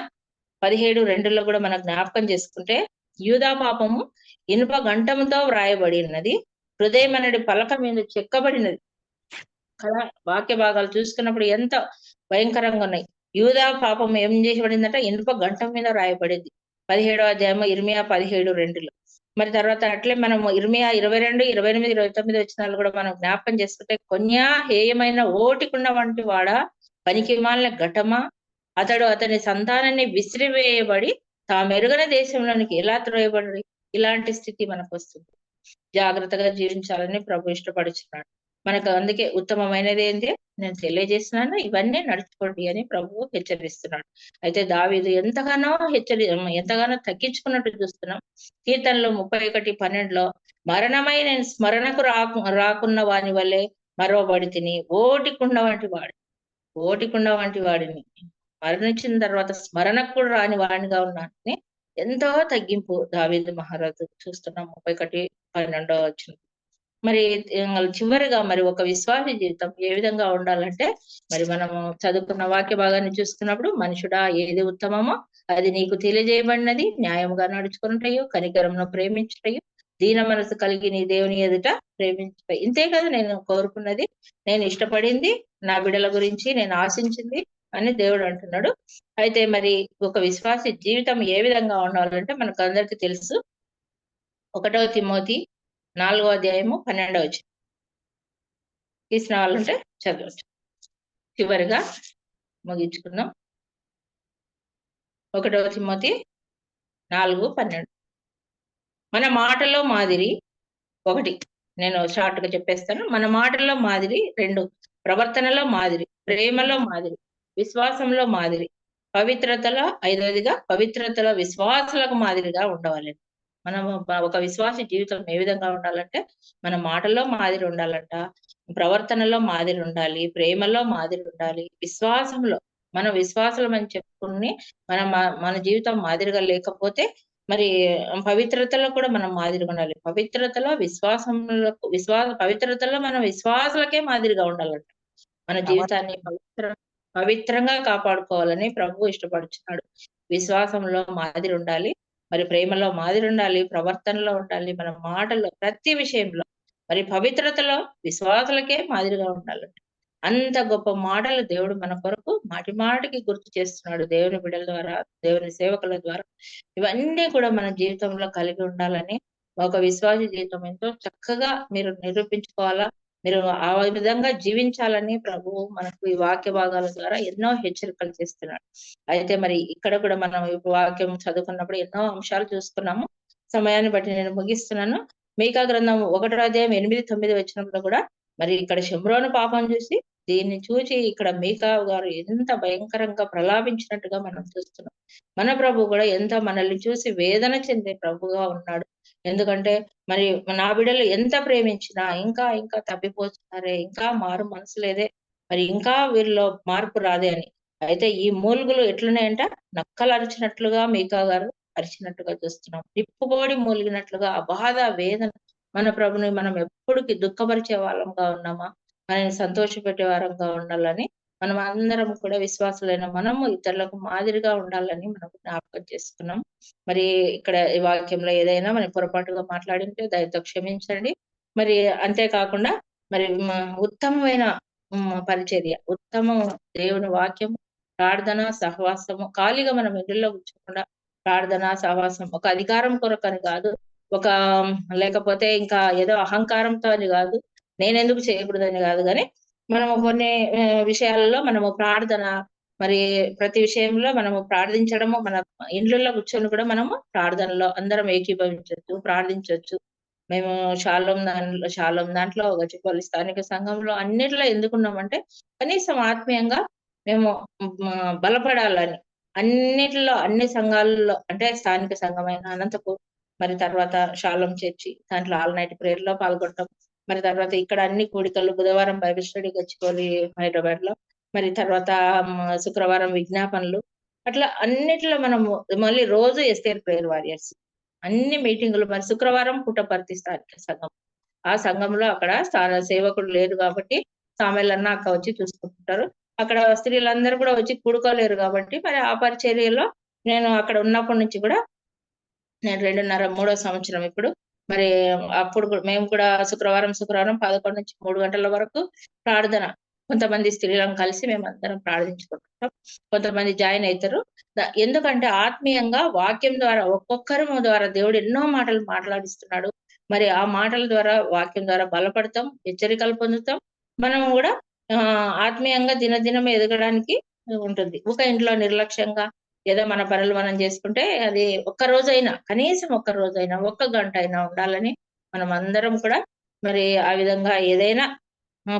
17:2 కూడా మనం జ్ఞాపకం చేసుకుంటే, యూదా పాపము ఇనుప గంటముతో వ్రాయబడినది, హృదయం అనేది పలక మీద చెక్కబడినది కదా. వాక్య భాగాలు చూసుకున్నప్పుడు ఎంత భయంకరంగా ఉన్నాయి. యూదా పాపం ఏం చేసబడిందంటే ఇనుప గంటం మీద రాయబడింది, 17వ అధ్యాయం ఇర్మియా 17:2. మరి తర్వాత అట్లే మనం ఇర్మియా 22, 28, 29 వచనాలు కూడా మనం జ్ఞాపకం చేసుకుంటే, కొన్యా హేయమైన ఓటికున్న వంటి వాడా, పనికి మాలిన ఘటమా, అతడు అతని సంతానాన్ని విసిరివేయబడి తామెరుగన దేశంలోనికి ఎలా త్రోయబడి. ఇలాంటి స్థితి మనకు వస్తుంది. జాగ్రత్తగా జీవించాలని ప్రభు ఇష్టపడుచున్నాడు. మనకు అందుకే ఉత్తమమైనది ఏంటి నేను తెలియజేస్తున్నాను, ఇవన్నీ నడుచుకోండి అని ప్రభువు హెచ్చరిస్తున్నాడు. అయితే దావీదు ఎంతగానో ఎంతగానో తగ్గించుకున్నట్టు చూస్తున్నాం. కీర్తనలో 31:12 మరణమై నేను స్మరణకు రాకున్న వాని వల్లే మరవబడి తిని, ఓటికుండ వంటి వాడిని మరణించిన తర్వాత స్మరణకు కూడా రాని వాడినిగా ఉన్నానని ఎంతో తగ్గింపు దావీదు మహారాజు చూస్తున్నాం. 31:12 వచ్చిన. మరి చివరిగా మరి ఒక విశ్వాసి జీవితం ఏ విధంగా ఉండాలంటే, మరి మనము చదువుకున్న వాక్య భాగాన్ని చూస్తున్నప్పుడు, మనుషుడా ఏది ఉత్తమమో అది నీకు తెలియజేయబడినది, న్యాయముగా నడుచుకుంటాయో, కనికరంను ప్రేమించుటయో, దీన మనసు కలిగి నీ దేవుని ఎదుట ప్రేమించుట. ఇంతే కదా నేను కోరుకున్నది, నేను ఇష్టపడింది, నా బిడ్డల గురించి నేను ఆశించింది అని దేవుడు అంటున్నాడు. అయితే మరి ఒక విశ్వాసి జీవితం ఏ విధంగా ఉండాలంటే మనకు అందరికీ తెలుసు. 1వ తిమోతి 4వ అధ్యాయము 12వ వచనం తీసిన వాళ్ళంటే చదవచ్చు. చివరిగా ముగించుకుందాం. 1వ తిమోతి 4:12 మన మాటలో మాదిరి 1, నేను షార్ట్ గా చెప్పేస్తాను. మన మాటల్లో మాదిరి 2, ప్రవర్తనలో మాదిరి, ప్రేమలో మాదిరి, విశ్వాసంలో మాదిరి, పవిత్రతలో 5వదిగా పవిత్రతలో విశ్వాసులకు మాదిరిగా ఉండవాలి. మనము ఒక విశ్వాసి జీవితం ఏ విధంగా ఉండాలంటే, మన మాటల్లో మాదిరి ఉండాలంట, ప్రవర్తనలో మాదిరి ఉండాలి, ప్రేమలో మాదిరి ఉండాలి, విశ్వాసంలో మనం విశ్వాసులం అని చెప్పుకుని మన జీవితం మాదిరిగా లేకపోతే, మరి పవిత్రతలో కూడా మనం మాదిరిగా ఉండాలి. పవిత్రతలో పవిత్రతలో మనం విశ్వాసులకే మాదిరిగా ఉండాలంట. మన జీవితాన్ని పవిత్రంగా కాపాడుకోవాలని ప్రభువు ఇష్టపడుచున్నాడు. విశ్వాసంలో మాదిరి ఉండాలి, మరి ప్రేమలో మాదిరి ఉండాలి, ప్రవర్తనలో ఉండాలి, మన మాటల్లో ప్రతి విషయంలో మరి పవిత్రతలో విశ్వాసులకే మాదిరిగా ఉండాలి. అంత గొప్ప మాటలు దేవుడు మన కొరకు మాటి మాటికి గుర్తు చేస్తున్నాడు, దేవుని బిడ్డల ద్వారా, దేవుని సేవకుల ద్వారా. ఇవన్నీ కూడా మన జీవితంలో కలిగి ఉండాలని, ఒక విశ్వాస జీవితం ఎంతో చక్కగా మీరు నిరూపించుకోవాలా, మీరు ఆ విధంగా జీవించాలని ప్రభువు మనకు ఈ వాక్య భాగాల ద్వారా ఎన్నో హెచ్చరికలు చేస్తున్నాడు. అయితే మరి ఇక్కడ కూడా మనం ఈ వాక్యం చదువుకున్నప్పుడు ఎన్నో అంశాలు చూసుకున్నాము. సమయాన్ని బట్టి నేను ముగిస్తున్నాను. మీకా గ్రంథం 1వ అధ్యాయం 8-9 వచనంలో కూడా మరి ఇక్కడ షమ్రోను పాపం చూసి, దీన్ని చూసి ఇక్కడ మీకా గారు ఎంత భయంకరంగా ప్రలాపించినట్టుగా మనం చూస్తున్నాం. మన ప్రభు కూడా ఎంత మనల్ని చూసి వేదన చెందే ప్రభుగా ఉన్నాడు. ఎందుకంటే మరి నా బిడ్డలు ఎంత ప్రేమించినా ఇంకా ఇంకా తప్పిపోతున్నారే, ఇంకా మారు మనసు లేదే, మరి ఇంకా వీరిలో మార్పు రాదే అని. అయితే ఈ మూలుగులు ఎట్లున్నాయంట, నక్కలు అరిచినట్లుగా మీకా గారు అరిచినట్టుగా చూస్తున్నాం. నిప్పుబోడి మూలిగినట్లుగా ఆ బాధ వేదన. మన ప్రభుని మనం ఎప్పటికి దుఃఖపరిచే వాళ్ళంగా ఉన్నామా, మనని సంతోషపెట్టే వారంగా ఉండాలని, మనం అందరం కూడా విశ్వాసులైన మనము ఇతరులకు మాదిరిగా ఉండాలని మనం జ్ఞాపకం చేసుకున్నాం. మరి ఇక్కడ ఈ వాక్యంలో ఏదైనా మనం పొరపాటుగా మాట్లాడింటే దయతో క్షమించండి. మరి అంతేకాకుండా మరి ఉత్తమమైన పరిచర్య, ఉత్తమం దేవుని వాక్యం, ప్రార్థన, సహవాసము, ఖాళీగా మనం ఇంటిలో కూర్చోకుండా ప్రార్థన, సహవాసం ఒక అధికారం కొరకని కాదు, ఒక లేకపోతే ఇంకా ఏదో అహంకారంతో అని కాదు, నేనెందుకు చేయకూడదని కాదు, కానీ మనము కొన్ని విషయాలలో మనము ప్రార్థన, మరి ప్రతి విషయంలో మనము ప్రార్థించడము, మన ఇండ్లలో కూర్చొని కూడా మనము ప్రార్థనలో అందరం ఏకీభవించవచ్చు, ప్రార్థించవచ్చు. మేము షాలోం దాంట్లో గచ్చిబౌలి స్థానిక సంఘంలో అన్నిట్లో ఎందుకున్నామంటే కనీసం ఆత్మీయంగా మేము బలపడాలని, అన్నిటిలో అన్ని సంఘాలలో, అంటే స్థానిక సంఘమైన అనంతపూర్, మరి తర్వాత షాలోం చర్చి దాంట్లో ఆల్ నైట్ ప్రేయర్ లో పాల్గొనడం, మరి తర్వాత ఇక్కడ అన్ని కూడికలు, బుధవారం బైబిల్ స్టడీ గచ్చిబౌలి హైదరాబాద్ లో, మరి తర్వాత శుక్రవారం విజ్ఞాపనలు, అట్లా అన్నిట్లో మనము మళ్ళీ రోజు ఎస్టేర్ ప్రేయర్ వారియర్స్ అన్ని మీటింగులు. మరి శుక్రవారం పుట్టపర్తి స్థానిక సంఘం, ఆ సంఘంలో అక్కడ సేవకుడు లేరు కాబట్టి సామెలన్న అక్క వచ్చి చూసుకుంటుంటారు. అక్కడ స్త్రీలందరూ కూడా వచ్చి కూడుకోలేరు కాబట్టి మరి ఆ పరిచర్యలో నేను అక్కడ ఉన్నప్పటి నుంచి కూడా నేను 2.5-3వ సంవత్సరం ఇప్పుడు. మరి అప్పుడు మేము కూడా శుక్రవారం 11 నుంచి 3 గంటల వరకు ప్రార్థన, కొంతమంది స్త్రీలను కలిసి మేము అందరం ప్రార్థించుకుంటాం, కొంతమంది జాయిన్ అవుతారు. ఎందుకంటే ఆత్మీయంగా వాక్యం ద్వారా ఒక్కొక్కరి ద్వారా దేవుడు ఎన్నో మాటలు మాట్లాడిస్తున్నాడు. మరి ఆ మాటల ద్వారా, వాక్యం ద్వారా బలపడతాం, హెచ్చరికలు పొందుతాం. మనం కూడా ఆత్మీయంగా దినదినం ఎదగడానికి ఉంటుంది. ఒక ఇంట్లో నిర్లక్ష్యంగా ఏదో మన పనులు మనం చేసుకుంటే అది ఒక్కరోజైనా, కనీసం ఒక్కరోజైనా, 1 గంట అయినా ఉండాలని మనం అందరం కూడా మరి ఆ విధంగా ఏదైనా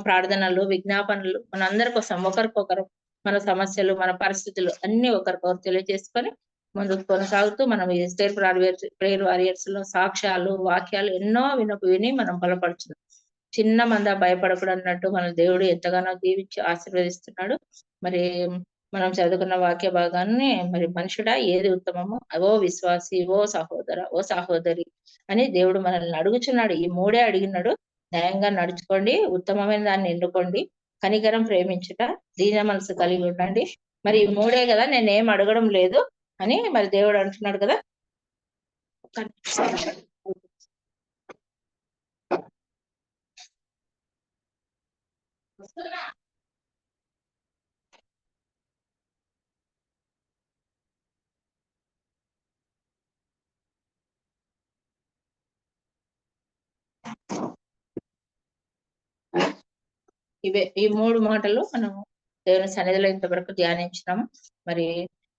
ప్రార్థనలు, విజ్ఞాపనలు మనందరి కోసం, ఒకరికొకరు మన సమస్యలు, మన పరిస్థితులు అన్ని ఒకరికొకరు తెలియజేసుకొని ముందుకు కొనసాగుతూ మనం ఈ స్టేట్ ప్రేయర్ వారియర్స్ లో సాక్ష్యాలు, వాక్యాలు ఎన్నో విని మనం బలపడుతున్నాం. చిన్న మంద భయపడకూడదు అన్నట్టు మన దేవుడు ఎంతగానో దీవించి ఆశీర్వదిస్తున్నాడు. మరి మనం చదువుకున్న వాక్య భాగాన్ని మరి మనుషుడా ఏది ఉత్తమమో, ఓ విశ్వాసి, ఓ సహోదర, ఓ సహోదరి అని దేవుడు మనల్ని అడుగుచున్నాడు. ఈ 3 అడిగినాడు. న్యాయంగా నడుచుకోండి, ఉత్తమమైన దాన్ని ఎన్నుకోండి, కనికరం, ప్రేమించుట, దీన మనసు కలిగి ఉండండి. మరి ఈ 3 కదా, నేనేం అడగడం లేదు అని మరి దేవుడు అంటున్నాడు కదా. ఈ 3 మాటలు మనం దేవుని సన్నిధిలో ఇంతవరకు ధ్యానించినాము. మరి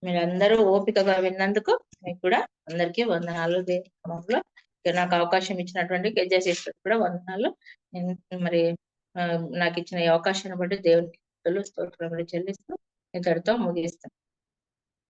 మీరందరూ ఓపికగా విన్నందుకు మీకు కూడా అందరికీ వందనాలు. దేవుని నాకు అవకాశం ఇచ్చినటువంటి కేజీ సిస్టర్ కూడా వందనాలు. మరి నాకు ఇచ్చిన ఈ అవకాశాన్ని బట్టి దేవునికి స్తోత్రములు చెల్లిస్తూ ఇంతటితో ముగిస్తాను.